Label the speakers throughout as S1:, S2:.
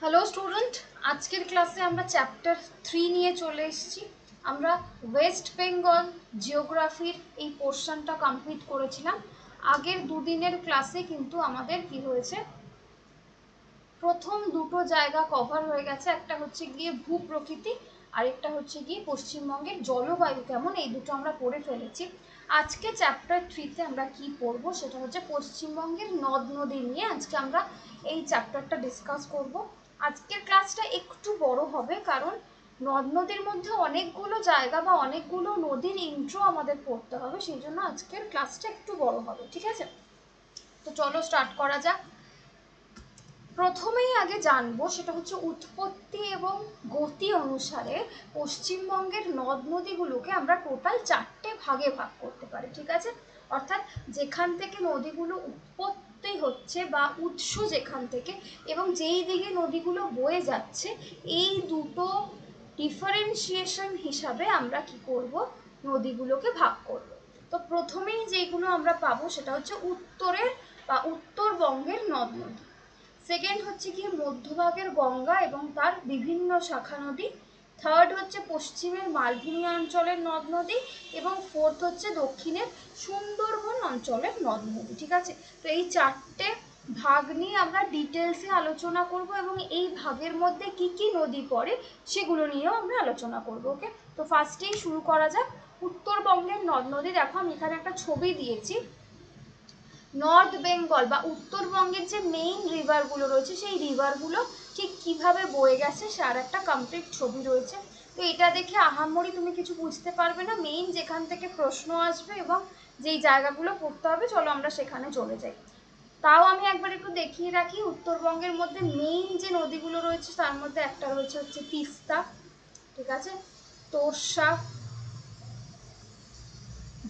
S1: Hello student, আজকের ক্লাসে আমরা চ্যাপ্টার 3 নিয়ে চলে এসেছি। আমরা ওয়েস্ট বেঙ্গল জিওগ্রাফির এই পোর্শনটা কমপ্লিট করেছিলাম। আগের দুদিনের ক্লাসে কিন্তু আমাদের কি হয়েছে, প্রথম দুটো জায়গা কভার হয়ে গেছে। একটা হচ্ছে গিয়ে ভূপ্রকৃতি, আরেকটা হচ্ছে গিয়ে পশ্চিমবঙ্গের জলবায়ু কেমন, এই দুটো আমরা পড়ে ফেলেছি। আজকে চ্যাপ্টার 3-তে আমরা কি পড়বো সেটা হচ্ছে পশ্চিমবঙ্গের নদ নদী নিয়ে আজকে আমরা এই চ্যাপ্টারটা ডিসকাস করব। আজকের ক্লাসটা একটু বড় হবে, কারণ নদ নদীর মধ্যে অনেকগুলো জায়গা বা অনেকগুলো নদীর ইন্ট্রো আমাদের পড়তে হবে, সেই জন্য আজকের ক্লাসটা একটু বড় হবে। ঠিক আছে, তো চলো স্টার্ট করা যাক। প্রথমেই আগে জানবো সেটা হচ্ছে উৎপত্তি এবং গতি অনুসারে পশ্চিমবঙ্গের নদ নদীগুলোকে আমরা টোটাল 4টে ভাগে ভাগ করতে পারি। ঠিক আছে, অর্থাৎ যেখান থেকে নদীগুলো উৎপত্তি হচ্ছে বা উৎস যেখান থেকে এবং যেই দিকে নদীগুলো বয়ে যাচ্ছে, এই দুটো ডিফারেন্সিয়েশন হিসাবে আমরা কি করব, নদীগুলোকে ভাগ করব। তো প্রথমেই যেগুলো আমরা পাবো সেটা হচ্ছে উত্তরের বা উত্তরবঙ্গের নদ নদী। সেকেন্ড হচ্ছে কি মধ্যভাগের গঙ্গা এবং তার বিভিন্ন শাখা নদী। থার্ড হচ্ছে পশ্চিমের মালভূমি অঞ্চলের নদ নদী এবং ফোর্থ হচ্ছে দক্ষিণের সুন্দরবন অঞ্চলের নদ নদী। ঠিক আছে, তো এই 4টে ভাগ নিয়ে আমরা ডিটেলসে আলোচনা করব এবং এই ভাগের মধ্যে কি কি নদী পড়ে সেগুলো নিয়েও আমরা আলোচনা করব। ওকে, তো ফার্স্টেই শুরু করা যাক উত্তরবঙ্গের নদ নদী। দেখো আমি এখানে একটা ছবি দিয়েছি। নর্থ বেঙ্গল বা উত্তরবঙ্গের যে মেইন রিভারগুলো রয়েছে সেই রিভারগুলো ঠিক কিভাবে বয়ে গেছে তার একটা কমপ্লিট ছবি রয়েছে। তো এটা দেখে আহামরি তুমি কিছু বুঝতে পারবে না, মেইন যেখান থেকে প্রশ্ন আসবে এবং যেই জায়গাগুলো পড়তে হবে চলো আমরা সেখানে চলে যাই। তাও আমি একবার একটু দেখিয়ে রাখি, উত্তরবঙ্গের মধ্যে মেইন যে নদীগুলো রয়েছে তার মধ্যে একটা রয়েছে হচ্ছে তিস্তা, ঠিক আছে, তোর্ষা,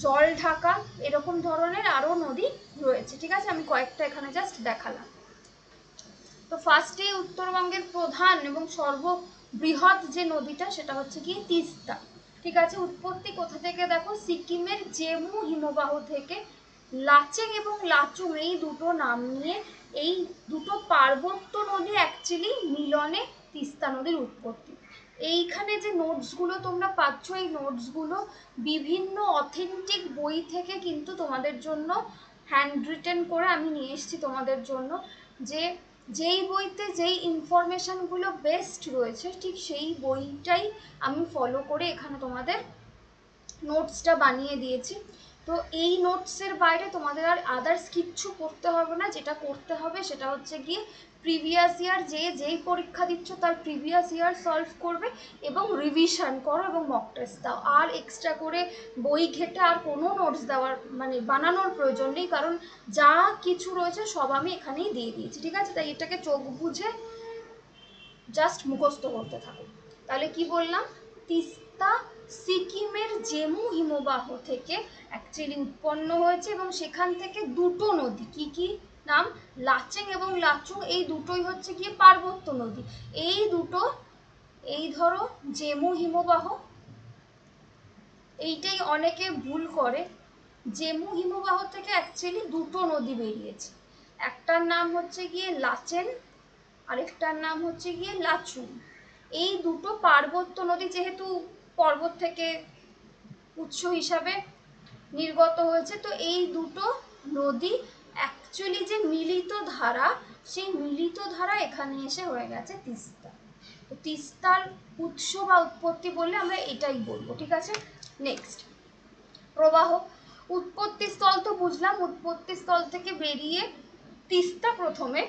S1: জল ঢাকা, এরকম ধরনের আরো নদী রয়েছে। ঠিক আছে, আমি কয়েকটা এখানে জাস্ট দেখালাম। তো ফার্স্টে উত্তরবঙ্গের প্রধান এবং সর্ববৃহৎ যে নদীটা সেটা হচ্ছে কি তিস্তা। ঠিক আছে, উৎপত্তি কোথা থেকে দেখো, সিকিমের জেমু হিমবাহ থেকে লাচেং এবং লাচুং এই দুটো নাম নিয়ে এই দুটো পার্বত্য নদী অ্যাকচুয়ালি মিলনে তিস্তা নদীর উৎপত্তি। এইখানে যে নোটসগুলো তোমরা পাচ্ছ, এই নোটসগুলো বিভিন্ন অথেন্টিক বই থেকে কিন্তু তোমাদের জন্য হ্যান্ড রিটেন করে আমি নিয়ে এসেছি তোমাদের জন্য। যেই বইতে যেই ইনফরমেশনগুলো বেস্ট রয়েছে ঠিক সেই বইটাই আমি ফলো করে এখানে তোমাদের নোটসটা বানিয়ে দিয়েছি। তো এই নোটসের বাইরে তোমাদের আর আদার্স কিচ্ছু করতে হবে না। যেটা করতে হবে সেটা হচ্ছে গিয়ে প্রিভিয়াস ইয়ার যেই পরীক্ষা দিচ্ছ তার প্রিভিয়াস ইয়ার সলভ করবে এবং রিভিশন করো এবং মক টেস্ট দাও। আর এক্সট্রা করে বই ঘেটে আর কোনো নোটস দেওয়ার মানে বানানোর প্রয়োজন নেই, কারণ যা কিছু রয়েছে সব আমি এখানেই দিয়ে দিয়েছি। ঠিক আছে, তাই এটাকে চোখ বুঝে জাস্ট মুখস্থ করতে থাকো। তাহলে কি বললাম, তিস্তা সিকিমের জেমু হিমবাহ থেকে অ্যাকচুয়ালি উৎপন্ন হয়েছে এবং সেখান থেকে দুটো নদী, কি কি নাম, লাচেং এবং লাচুং, এই দুটোই হচ্ছে গিয়ে পার্বত্য নদী। এই দুটো, এই ধরো জেমু হিমবাহ, এইটাই অনেকে ভুল করে। জেমু হিমবাহ থেকে অ্যাকচুয়ালি দুটো নদী বেরিয়েছে, একটার নাম হচ্ছে গিয়ে লাচেন, আরেকটার নাম হচ্ছে গিয়ে লাচুং। এই দুটো পার্বত্য নদী যেহেতু পর্বত থেকে উৎস হিসাবে নির্গত হয়েছে, তো এই দুটো নদী অ্যাকচুয়ালি যে মিলিত ধারা, সেই মিলিত ধারা এখানে এসে হয়ে গেছে তিস্তা। তো তিস্তার উৎস বা উৎপত্তি বললে আমরা এটাই বলবো। ঠিক আছে, নেক্সট প্রবাহ। উৎপত্তি স্থল তো বুঝলাম, উৎপত্তি স্থল থেকে বেরিয়ে তিস্তা প্রথমে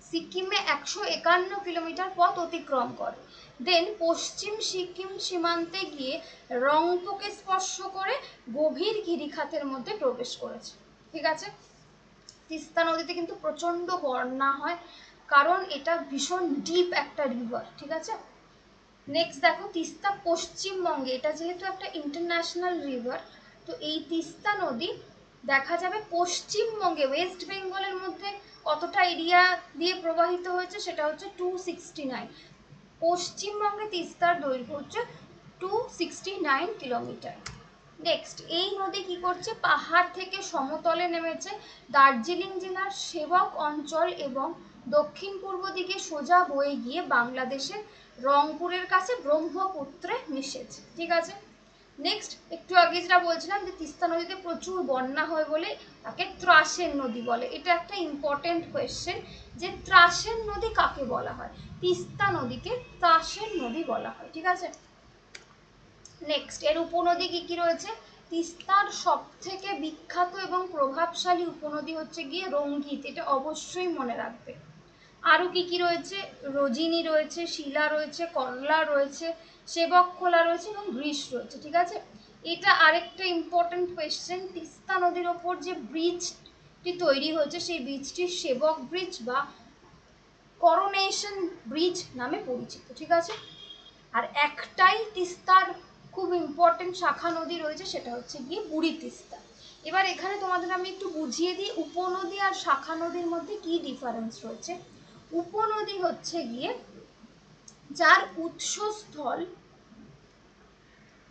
S1: সিকিমে 151 কিলোমিটার পথ অতিক্রম করে, দেন পশ্চিম সিকিম সীমান্তে গিয়ে রংপুকে স্পর্শ করে গভীর গিরিখাতের মধ্যে প্রবেশ করেছে। ঠিক আছে, তিস্তা নদীতে কিন্তু প্রচন্ড বন্যা হয়, কারণ এটা ভীষণ ডিপ একটা রিভার। ঠিক আছে, নেক্সট দেখো তিস্তা পশ্চিমবঙ্গে, এটা যেহেতু একটা ইন্টারন্যাশনাল রিভার, তো এই তিস্তা নদী দেখা যাবে পশ্চিমবঙ্গে ওয়েস্ট বেঙ্গলের মধ্যে কতটা এরিয়া দিয়ে প্রবাহিত হয়েছে সেটা হচ্ছে 269। পশ্চিমবঙ্গে তিস্তার দৈর্ঘ্য হচ্ছে 269 কিলোমিটার। নেক্সট এই নদী কি করছে, পাহাড় থেকে সমতলে নেমেছে দার্জিলিং জেলার সেবক অঞ্চল এবং দক্ষিণ পূর্ব দিকে সোজা বয়ে গিয়ে বাংলাদেশের রংপুরের কাছে ব্রহ্মপুত্রে মিশেছে। ঠিক আছে, নেক্সট একটু আগে যেটা বলছিলাম যে তিস্তা নদীতে প্রচুর বন্যা হয় বলে তাকে ত্রাসের নদী বলে। এটা একটা ইম্পর্টেন্ট কোয়েশ্চেন যে ত্রাসের নদী কাকে বলা হয়? তিস্তা নদীকে ত্রাসের নদী বলা হয়। ঠিক আছে, নেক্সট এর উপনদী কি কি রয়েছে? তিস্তার সব থেকে বিখ্যাত এবং প্রভাবশালী উপনদী হচ্ছে গিয়ে রঙ্গিত, এটা অবশ্যই মনে রাখবে। আরও কি কি রয়েছে? রজিনী রয়েছে, শিলা রয়েছে, করলা রয়েছে, সেবকখোলা রয়েছে এবং গ্রীস রয়েছে। ঠিক আছে, এটা আরেকটা ইম্পর্টেন্ট কোয়েশ্চেন। তিস্তা নদীর ওপর যে ব্রিজটি তৈরি হয়েছে সেই ব্রিজটি সেবক ব্রিজ বা করোনেশন ব্রিজ নামে পরিচিত। ঠিক আছে, আর একটাই তিস্তার খুব ইম্পর্টেন্ট শাখা নদী রয়েছে, সেটা হচ্ছে গিয়ে বুড়ি তিস্তা। এবার এখানে তোমাদের আমি একটু বুঝিয়ে দিই উপনদী আর শাখা নদীর মধ্যে কি ডিফারেন্স রয়েছে। উপনদী হচ্ছে গিয়ে যার উৎসস্থল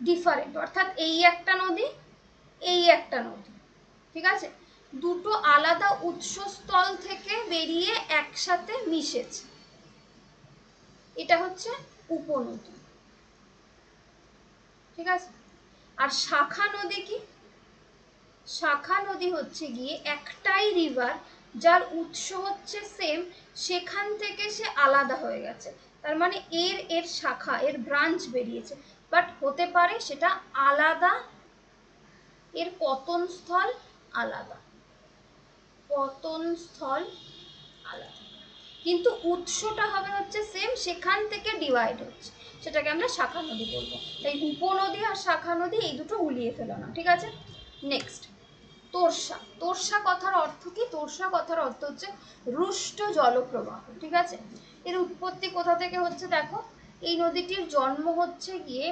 S1: ডিফারেন্ট, অর্থাৎ এই একটা নদী, এই একটা নদী। ঠিক আছে, দুটো আলাদা উৎসস্থল থেকে বেরিয়ে একসাথে মিশেছে, এটা হচ্ছে উপনদী। ঠিক আছে, আর শাখা নদী কি? শাখা নদী হচ্ছে গিয়ে একটাই রিভার যার উৎস হচ্ছে সেম, সেখান থেকে সে আলাদা হয়ে গেছে, তার মানে এর শাখা, এর ব্রাঞ্চ বেরিয়েছে, বাট হতে পারে সেটা আলাদা, এর পতনস্থল আলাদা, পতনস্থল আলাদা, কিন্তু উৎসটা হবে হচ্ছে সেম, সেখান থেকে ডিভাইড হচ্ছে, সেটাকে আমরা শাখা নদী বলবো। তাই উপনদী আর শাখা নদী এই দুটো গুলিয়ে ফেলো না। ঠিক আছে, নেক্সট তোর্সা। তোর্সা কথার অর্থ কি? তোর্সা কথার অর্থ হচ্ছে রুষ্ট জলপ্রবাহ। ঠিক আছে, এর উৎপত্তি কোথা থেকে হচ্ছে দেখো, এই নদীটির জন্ম হচ্ছে গিয়ে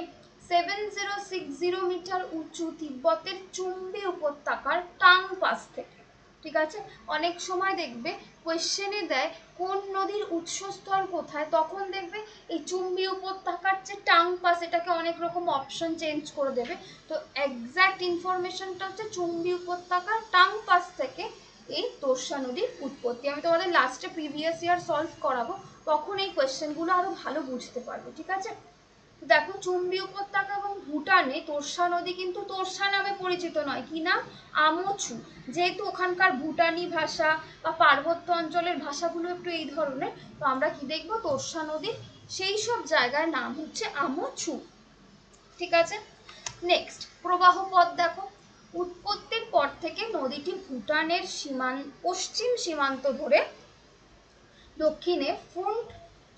S1: 7060 মিটার উঁচু তিব্বতের চুম্বি উপত্যকার টাং পাস থেকে। ঠিক আছে, অনেক সময় দেখবে কোয়েশ্চেনে দেয় কোন নদীর উৎসস্থল কোথায়, তখন দেখবে এই চুম্বি উপত্যকার যে টাং পাস, এটাকে অনেক রকম অপশন চেঞ্জ করে দেবে। তো এক্স্যাক্ট ইনফরমেশনটা হচ্ছে চুম্বি উপত্যকার টাং পাস থেকে এই তোর্সা নদীর উৎপত্তি। আমি তোমাদের লাস্টে প্রিভিয়াস ইয়ার সলভ করাবো, তখন এই কোয়েশ্চেনগুলো আরো ভালো বুঝতে পারবে। ঠিক আছে, দেখো চুম্বি উপত্যকা এবং ভুটানে তোর্সা নদী কিন্তু তোর্সা নামে পরিচিত নয়, কি নাম? আমোছু। যেহেতু ওখানকার ভুটানি ভাষা বা পার্বত্য অঞ্চলের ভাষাগুলো একটু এই ধরনের, তো আমরা কি দেখবো, তোর্সা নদীর সেই সব জায়গার নাম হচ্ছে আমোছু। ঠিক আছে, নেক্সট প্রবাহ পথ দেখো, উৎপত্তির পর থেকে নদীটি ভুটানের পশ্চিম সীমান্ত ধরে দক্ষিণে ফুন্ট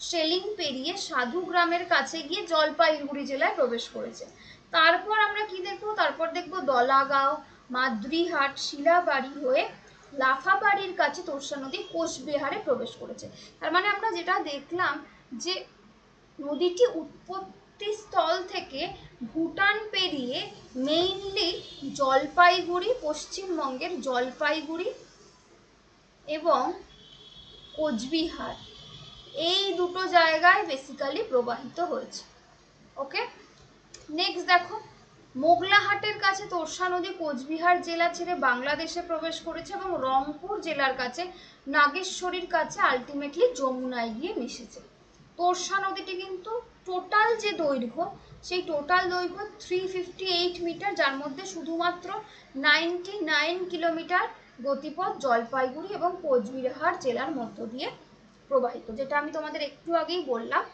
S1: সেলিং পেরিয়ে সাধু গ্রামের কাছে গিয়ে জলপাইগুড়ি জেলায় প্রবেশ করেছে। তারপর আমরা কি দেখবো? তারপর দেখবো দলাগাঁও, মাদ্রিহাট, শিলাবাড়ি হয়ে লাফাবাড়ির কাছে তোর্সা নদী কোচবিহারে প্রবেশ করেছে। তার মানে আমরা যেটা দেখলাম যে নদীটি উৎপত্তি স্থল থেকে ভুটান পেরিয়ে মেইনলি জলপাইগুড়ি, পশ্চিমবঙ্গের জলপাইগুড়ি এবং কোচবিহার, এই দুটো জায়গায় বেসিক্যালি প্রবাহিত হয়েছে। ওকে, নেক্সট দেখো মোগলাহাটের কাছে তোর্সা নদী কোচবিহার জেলা ছেড়ে বাংলাদেশে প্রবেশ করেছে এবং রংপুর জেলার কাছে নাগেশ্বরীর কাছে আলটিমেটলি যমুনায় গিয়ে মিশেছে। তোর্সা নদীটি কিন্তু টোটাল যে দৈর্ঘ্য, সেই টোটাল দৈর্ঘ্য 358 মিটার, যার মধ্যে শুধুমাত্র 99 কিলোমিটার গতিপথ জলপাইগুড়ি এবং কোচবিহার জেলার মধ্য দিয়ে প্রবাহিত। যেটা আমি তোমাদের একটু আগেই বললাম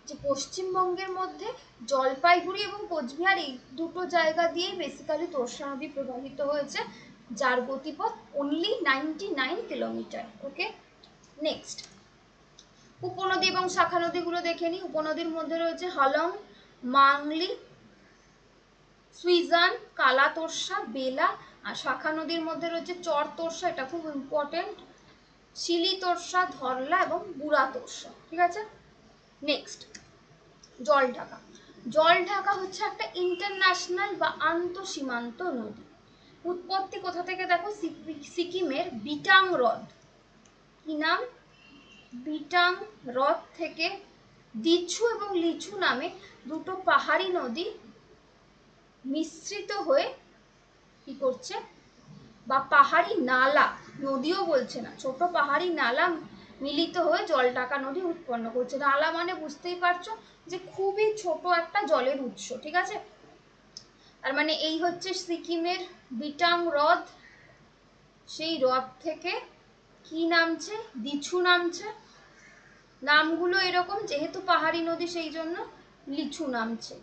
S1: যে পশ্চিমবঙ্গের মধ্যে জলপাইগুড়ি এবং কোচবিহার এই দুটো জায়গা দিয়েই বেসিক্যালি তোর্সা নদী প্রবাহিত হয়েছে, যার গতিপথ অনলি 99 কিলোমিটার। ওকে, নেক্সট উপনদী এবং শাখা নদীগুলো দেখে নিই। উপনদীর মধ্যে রয়েছে হলং, মাংলি, সুইজান, কালা তোর্সা, বেলা। আর শাখা নদীর মধ্যে রয়েছে চর তোর্সা, এটা খুব ইম্পর্টেন্ট, শিলি তোর্সা, ধরলা এবং বুড়া তোর্সা। ঠিক আছে, নেক্সট জলঢাকা। জলঢাকা হচ্ছে একটা ইন্টারন্যাশনাল বা আন্তঃসীমান্ত নদী। উৎপত্তি কোথা থেকে দেখো, সিকিমের বিটাং হ্রদ, কি নাম? বিটাং হ্রদ থেকে দিছু এবং লিচু নামে দুটো পাহাড়ি নদী মিশ্রিত হয়ে কি করছে, বা পাহাড়ি নালা, নদীও বলছে না, ছোট পাহাড়ি নালা মিলিত হয়ে জলঢাকা নদী উৎপন্ন করছে। নালা মানে বুঝতেই পারছো যে খুবই ছোট একটা জলের উৎস, ঠিক আছে। আর মানে এই হচ্ছে সিকিমের বিটাং হ্রদ, সেই হ্রদ থেকে কি নামছে, দিছু নামছে। নামগুলো এরকম, যেহেতু পাহাড়ি নদী সেই জন্য লিচু নামছে।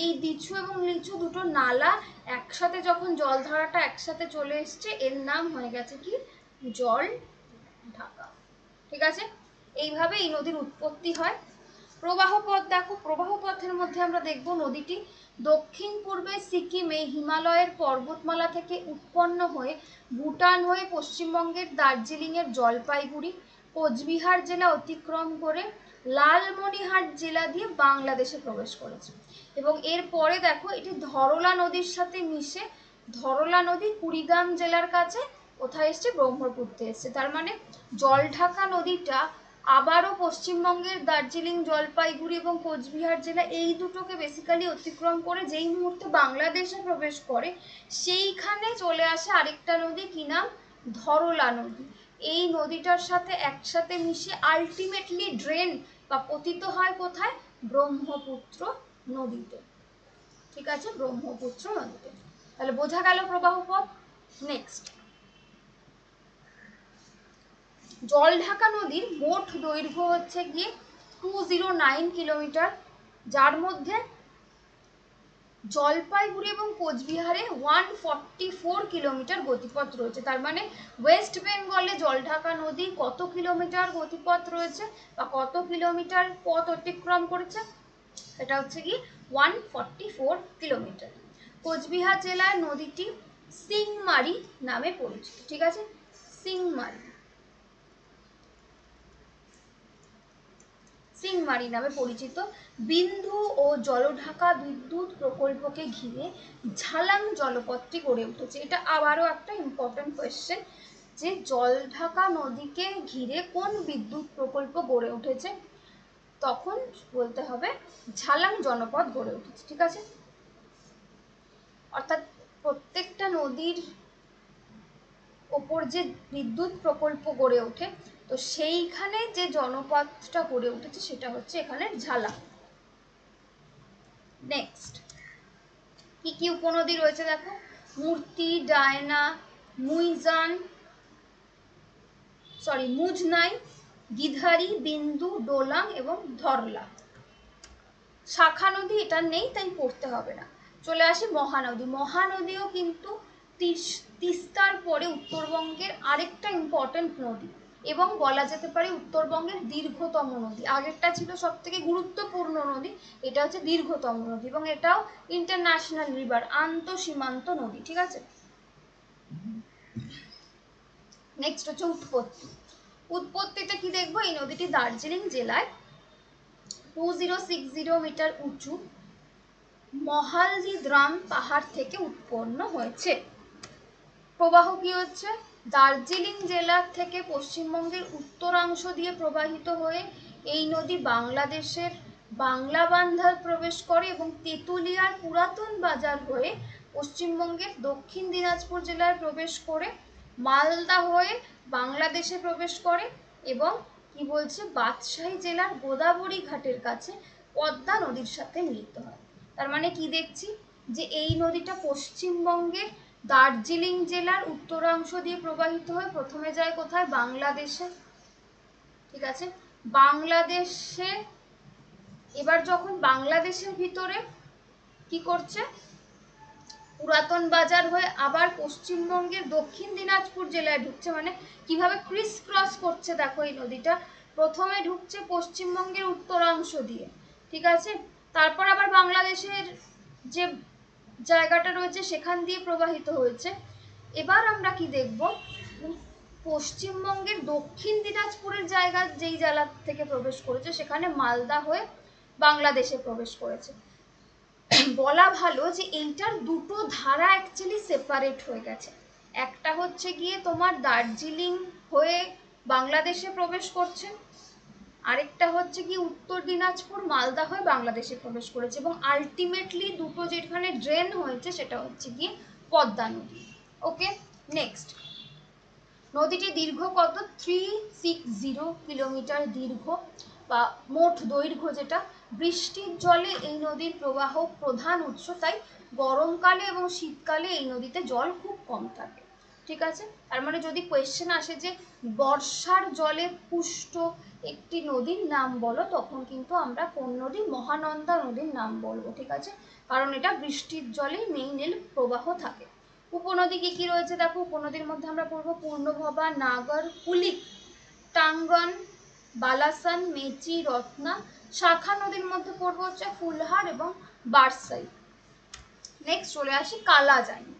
S1: এই দিছু এবং লিচু দুটো নালা একসাথে যখন জলধারাটা একসাথে চলে এসছে, এর নাম হয়ে গেছে কি, জল ঢাকা, ঠিক আছে। এইভাবে এই নদীর উৎপত্তি হয়। প্রবাহ পথ দেখো, প্রবাহ পথের মধ্যে আমরা দেখব নদীটি দক্ষিণ পূর্বে সিকিমে হিমালয়ের পর্বতমালা থেকে উৎপন্ন হয়ে ভুটান হয়ে পশ্চিমবঙ্গের দার্জিলিংয়ের জলপাইগুড়ি কোচবিহার জেলা অতিক্রম করে লালমনিরহাট জেলা দিয়ে বাংলাদেশে প্রবেশ করেছে। এবং এরপরে দেখো এটি ধরলা নদীর সাথে মিশে ধরলা নদী কুড়িগ্রাম জেলার কাছে কোথায় এসছে, ব্রহ্মপুত্রে এসছে। তার মানে জলঢাকা নদীটা আবারও পশ্চিমবঙ্গের দার্জিলিং, জলপাইগুড়ি এবং কোচবিহার জেলা এই দুটোকে বেসিক্যালি অতিক্রম করে যেই মুহূর্তে বাংলাদেশে প্রবেশ করে, সেইখানে চলে আসে আরেকটা নদী, কি নাম, ধরলা নদী। এই নদীটার সাথে একসাথে মিশে আলটিমেটলি ড্রেন বা পতিত হয় কোথায়, ব্রহ্মপুত্র নদীতে, ঠিক আছে, ব্রহ্মপুত্র নদীতে। তাহলে বোঝা গেল প্রবাহ পথ। নেক্সট, জলঢাকা নদীর মোট দৈর্ঘ্য হচ্ছে গিয়ে 209 কিলোমিটার, যার মধ্যে জলপাইগুড়ি এবং কোচবিহারে 144 কিলোমিটার গতিপথ রয়েছে। তার মানে ওয়েস্ট বেঙ্গলে জলঢাকা নদী কত কিলোমিটার গতিপথ রয়েছে বা কত কিলোমিটার পথ অতিক্রম করেছে, এটা হচ্ছে কি 144 কিলোমিটার। কোচবিহার জেলায় নদীটি সিংমারি নামে পরিচিত, ঠিক আছে, সিংমারি, সিংমারি নামে পরিচিত। বিন্দু ও জলঢাকা বিদ্যুৎ প্রকল্পকে ঘিরে ঝালাং জলপথটি গড়ে উঠেছে। এটা আবারও একটা ইম্পর্টেন্ট কোয়েশ্চেন, যে জলঢাকা নদীকে ঘিরে কোন বিদ্যুৎ প্রকল্প গড়ে উঠেছে, তখন বলতে হবে ঝালাং জনপদ গড়ে উঠেছে, ঠিক আছে। অর্থাৎ প্রত্যেকটা নদীর ওপর যে বিদ্যুৎ প্রকল্প গড়ে ওঠে, তো সেইখানে যে জনপদটা গড়ে উঠেছে সেটা হচ্ছে এখানে ঝালাং। নেক্সট, কি কি উপনদী রয়েছে দেখো, মূর্তি, ডায়না, মুজনাই, গিধারি, বিন্দু, ডোলাং এবং ধরলা। শাখা নদী এটা নেই, তাই পড়তে হবে না। চলে আসি মহানদী। মহানদীও কিন্তু তিস্তার পরে উত্তরবঙ্গের আরেকটা ইম্পর্টেন্ট নদী এবং বলা যেতে পারে উত্তরবঙ্গের দীর্ঘতম নদী। আগেরটা ছিল সব থেকে গুরুত্বপূর্ণ নদী, এটা হচ্ছে দীর্ঘতম নদী এবং এটাও ইন্টারন্যাশনাল রিভার, আন্তঃসীমান্ত নদী, ঠিক আছে। নেক্সট হচ্ছে উৎপত্তি। উৎপত্তিতে কি দেখবো, এই নদীটি দার্জিলিং জেলায় 2060 মিটার উঁচু মহালদিদ্রাম পাহাড় থেকে উৎপন্ন হয়েছে। প্রবাহ কি হচ্ছে, দার্জিলিং জেলা থেকে পশ্চিমবঙ্গের উত্তরাংশ দিয়ে প্রবাহিত হয়ে এই নদী বাংলাদেশের বাংলাবান্ধায় প্রবেশ করে এবং তেঁতুলিয়ার পুরাতন বাজার হয়ে পশ্চিমবঙ্গের দক্ষিণ দিনাজপুর জেলায় প্রবেশ করে মালদা হয়ে বাংলাদেশে প্রবেশ করে এবং কি বলছে, বাদশাহী জেলার গোদাবরী ঘাটের কাছে পদ্মা নদীর সাথে মিলিত হয়। তার মানে কি দেখছি, যে এই নদীটা পশ্চিমবঙ্গের দার্জিলিং জেলার উত্তরাংশ দিয়ে প্রবাহিত হয়ে প্রথমে যায় কোথায়, বাংলাদেশে, ঠিক আছে। বাংলাদেশে এবার যখন বাংলাদেশের ভিতরে কি করছে, পুরাতন বাজার হয়ে আবার পশ্চিমবঙ্গের দক্ষিণ দিনাজপুর জেলায় ঢুকছে। মানে কিভাবে ক্রিস ক্রস করছে দেখো, এই নদীটা প্রথমে ঢুকছে পশ্চিমবঙ্গের উত্তরাংশ দিয়ে, ঠিক আছে, তারপর আবার বাংলাদেশের যে জায়গাটা রয়েছে সেখান দিয়ে প্রবাহিত হয়েছে। এবার আমরা কি দেখব, পশ্চিমবঙ্গের দক্ষিণ দিনাজপুরের জায়গা যেই জেলা থেকে প্রবেশ করেছে সেখানে মালদা হয়ে বাংলাদেশে প্রবেশ করেছে। বলা ভালো যে এইটার দুটো ধারা অ্যাকচুয়ালি সেপারেট হয়ে গেছে। একটা হচ্ছে গিয়ে তোমার দার্জিলিং হয়ে বাংলাদেশে প্রবেশ করছে, আরেকটা হচ্ছে কি উত্তর দিনাজপুর মালদা হয়ে বাংলাদেশে প্রবেশ করেছে এবং আলটিমেটলি দুটো যেখানে ড্রেন হয়েছে সেটা হচ্ছে গিয়ে পদ্মা নদী। ওকে, নেক্সট, নদীটি দীর্ঘ কত? 360 কিলোমিটার দীর্ঘ বা মোট দৈর্ঘ্য যেটা। বৃষ্টির জলে এই নদীর প্রবাহ প্রধান উৎস, তাই গরমকালে এবং শীতকালে এই নদীতে জল খুব কম থাকে। ঠিক আছে, তার মানে যদি কোয়েশ্চেন আসে যে বর্ষার জলে পুষ্ট একটি নদীর নাম বলো, তখন কিন্তু আমরা কোন নদী? মহানন্দা নদীর নাম বলবো। ঠিক আছে, কারণ এটা বৃষ্টির জলে মেইন প্রবাহ থাকে। উপনদী কি কি রয়েছে দেখো। উপনদীর মধ্যে আমরা পড়বো পূর্ণভবা, নাগর, কুলিক, টাঙ্গন, বালাসন, মেচি, রত্না। শাখা নদীর মধ্যে পড়বো হচ্ছে ফুলহার এবং বারসাই। নেক্সট চলে আসি কালাজানি।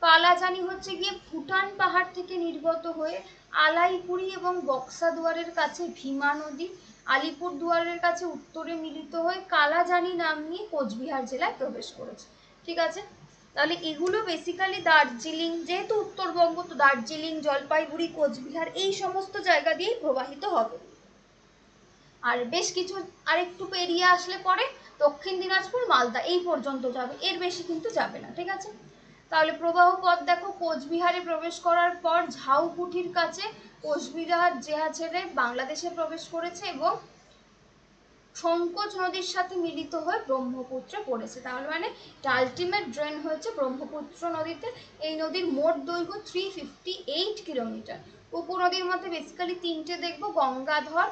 S1: কালাজানি হচ্ছে গিয়ে ভুটান পাহাড় থেকে নির্গত হয়ে আলাইপুরি এবং বক্সাদুয়ারের কাছে ভীমা নদী, আলিপুর দুয়ারের কাছে উত্তরে মিলিত হয়ে কালাজানি নাম নিয়ে কোচবিহার জেলায় প্রবেশ করেছে। ঠিক আছে, তাহলে এগুলো বেসিক্যালি দার্জিলিং, যেহেতু উত্তরবঙ্গ তো দার্জিলিং, জলপাইগুড়ি, কোচবিহার এই সমস্ত জায়গা দিয়েই প্রবাহিত হবে। আর বেশ কিছু আরেকটু পেরিয়ে আসলে পরে দক্ষিণ দিনাজপুর, মালদা এই পর্যন্ত যাবে, এর বেশি কিন্তু যাবে না। ঠিক আছে, তাহলে প্রবাহ পথ দেখো। কোচবিহারে প্রবেশ করার পর ঝাউকুঠির কাছে কোচবিহার জেলা ছেড়ে বাংলাদেশে প্রবেশ করেছে এবং সংকোচ নদীর সাথে মিলিত হয়ে ব্রহ্মপুত্রে পড়েছে। তাহলে মানে আলটিমেট ড্রেন হয়েছে ব্রহ্মপুত্র নদীতে। এই নদীর মোট দৈর্ঘ্য 358 কিলোমিটার। উপনদীর মধ্যে বেসিক্যালি তিনটে দেখবো, গঙ্গাধর,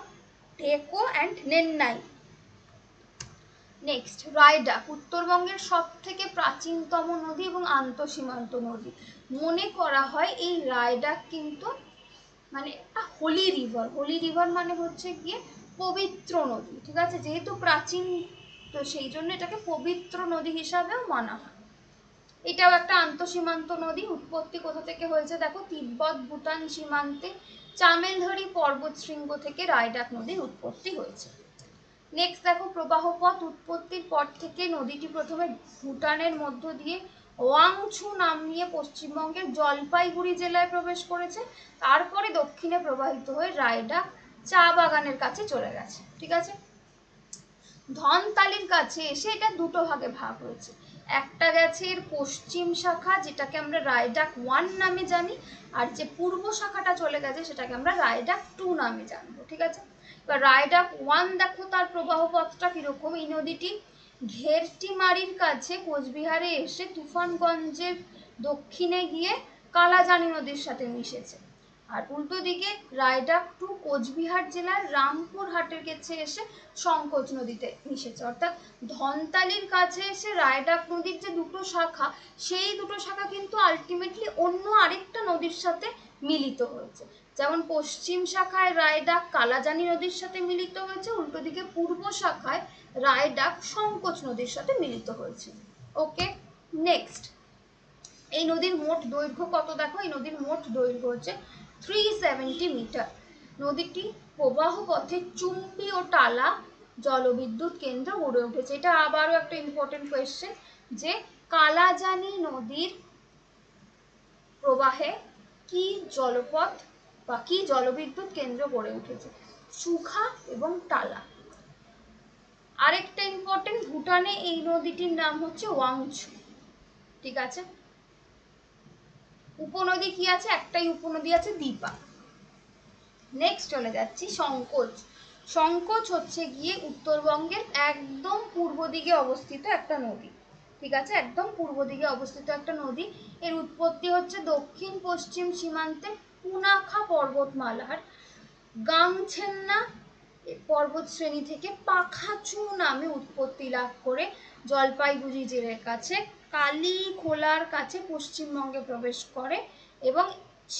S1: টেকো অ্যান্ড নেন্নাই। নেক্সট রায়ডাক, উত্তরবঙ্গের সব থেকে প্রাচীনতম নদী এবং আন্তঃসীমান্ত নদী। মনে করা হয় এই রায়ডাক কিন্তু মানে একটা হোলি রিভার। হোলি রিভার মানে হচ্ছে গিয়ে পবিত্র নদী। ঠিক আছে, যেহেতু প্রাচীন তো সেই জন্য এটাকে পবিত্র নদী হিসাবেও মানা হয়। এটাও একটা আন্তঃসীমান্ত নদী। উৎপত্তি কোথা থেকে হয়েছে দেখো, তিব্বত ভুটান সীমান্তে চামেলধরি পর্বত শৃঙ্গ থেকে রায়ডাক নদীর উৎপত্তি হয়েছে। নেক্সট দেখো প্রবাহ পথ। উৎপত্তির পর থেকে নদীটি প্রথমে ভুটানের মধ্য দিয়ে ওয়াংছু নাম নিয়ে পশ্চিমবঙ্গের জলপাইগুড়ি জেলায় প্রবেশ করেছে, তারপরে দক্ষিণে প্রবাহিত হয়ে রায়ডাক চা বাগানের কাছে চলে গেছে। ঠিক আছে, ধনতালির কাছে এসে এটা দুটো ভাগে ভাগ হয়েছে। একটা গেছে এর পশ্চিম শাখা, যেটাকে আমরা রায়ডাক 1 নামে জানি, আর যে পূর্ব শাখাটা চলে গেছে সেটাকে আমরা রায়ডাক 2 নামে জানবো। ঠিক আছে, এবার রায়ডাক 1 দেখো তার প্রবাহ পথটা কিরকম। এই নদীটি ঘেরটিমারির কাছে কোচবিহারে এসে তুফানগঞ্জের দক্ষিণে গিয়ে কালাজানি নদীর সাথে মিশেছে। আর উল্টো দিকে রায়ডাক 2 কোচবিহার জেলার রামপুরহাটের কাছে এসে সংকোচ নদীতে মিশেছে। অর্থাৎ ধনতালির কাছে এসে রায়ডাক নদীর যে দুটো শাখা, সেই দুটো শাখা কিন্তু আলটিমেটলি অন্য আরেকটা নদীর সাথে মিলিত হয়েছে। যেমন পশ্চিম শাখায় রায়ডাক কালাজানি নদীর সাথে মিলিত হয়েছে, উল্টো দিকে পূর্ব শাখায় রায়ডাক সংকোচ নদীর সাথে মিলিত হয়েছে। ওকে, নেক্সট এই নদীর মোট দৈর্ঘ্য কত দেখো। এই নদীর মোট দৈর্ঘ্য হচ্ছে 370 মিটার। নদীটি প্রবাহ পথে চুম্বি ও টালা জলবিদ্যুৎ কেন্দ্র গড়ে উঠেছে। এটা আবারও একটা ইম্পর্টেন্ট কোয়েশ্চেন যে কালাজানি নদীর প্রবাহে কি জলপথ বা কি জলবিদ্যুৎ কেন্দ্র গড়ে উঠেছে? সুখা এবং টালা। আরেকটা ইম্পর্টেন্ট, ভুটানে এই নদীটির নাম হচ্ছে ওয়াংছু। ঠিক আছে, উপনদী কি আছে? একটাই উপনদী আছে, দীপা। নেক্সট চলে যাচ্ছি সংকোচ। সংকোচ হচ্ছে গিয়ে উত্তরবঙ্গের একদম পূর্ব দিকে অবস্থিত একটা নদী। ঠিক আছে, একদম পূর্ব দিকে অবস্থিত একটা নদী। এর উৎপত্তি হচ্ছে দক্ষিণ পশ্চিম সীমান্তে পুনাখা পর্বতমালার গাংছেন্না পর্বত শ্রেণী থেকে পাখাচু নামে উৎপত্তি লাভ করে জলপাইগুড়ি জেলার কাছে কালীখোলার কাছে পশ্চিমবঙ্গে প্রবেশ করে এবং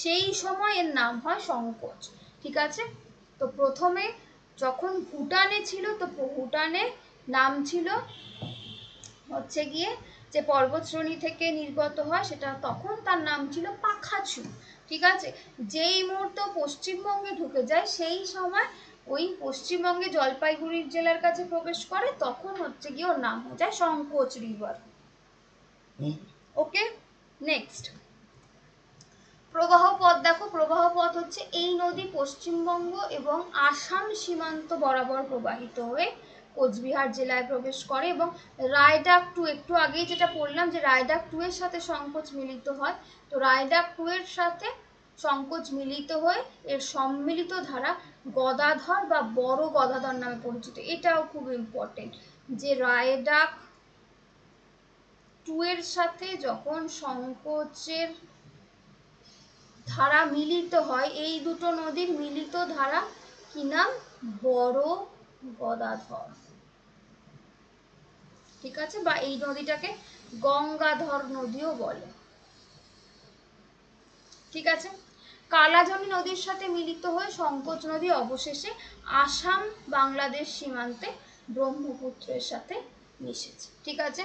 S1: সেই সময় এর নাম হয় সংকোচ। ঠিক আছে, তো প্রথমে যখন ভুটানে ছিল তো ভুটানে নাম ছিল হচ্ছে গিয়ে যে পর্বত শ্রেণী থেকে নির্গত হয় সেটা, তখন তার নাম ছিল পাখাচু। ঠিক আছে, যেই মুহূর্তে পশ্চিমবঙ্গে ঢুকে যায় সেই সময় ওই পশ্চিমবঙ্গে জলপাইগুড়ি জেলার কাছে প্রবেশ করে, তখন হচ্ছে গিয়ে ওর নাম হয়ে যায় সংকোচ রিভার। ওকে, নেক্সট প্রবাহ পথ দেখো। প্রবাহ পথ হচ্ছে এই নদী পশ্চিমবঙ্গ এবং আসাম সীমান্ত বরাবর প্রবাহিত হয়ে কোচবিহার জেলায় প্রবেশ করে এবং রায়ডাক 2, একটু আগেই যেটা পড়লাম যে রায়ডাক 2 এর সাথে সংকোচ মিলিত হয়, তো রায়ডাক 2 এর সাথে সংকোচ মিলিত হয়ে এর সম্মিলিত ধারা গদাধর বা বড় গদাধর নামে পরিচিত। এটাও খুব ইম্পর্টেন্ট যে রায়ডাক 2 এর সাথে যখন সংকোচের ধারা মিলিত হয়, এই দুটো নদীর মিলিত ধারা কি নাম? বড় গদাধর। ঠিক আছে, বা এই নদীটাকে গঙ্গাধর নদীও বলে। ঠিক আছে, কালাজনি নদীর সাথে মিলিত হয়ে সংকোচ নদী অবশেষে আসাম বাংলাদেশ সীমান্তে ব্রহ্মপুত্রের সাথে মিশেছে। ঠিক আছে,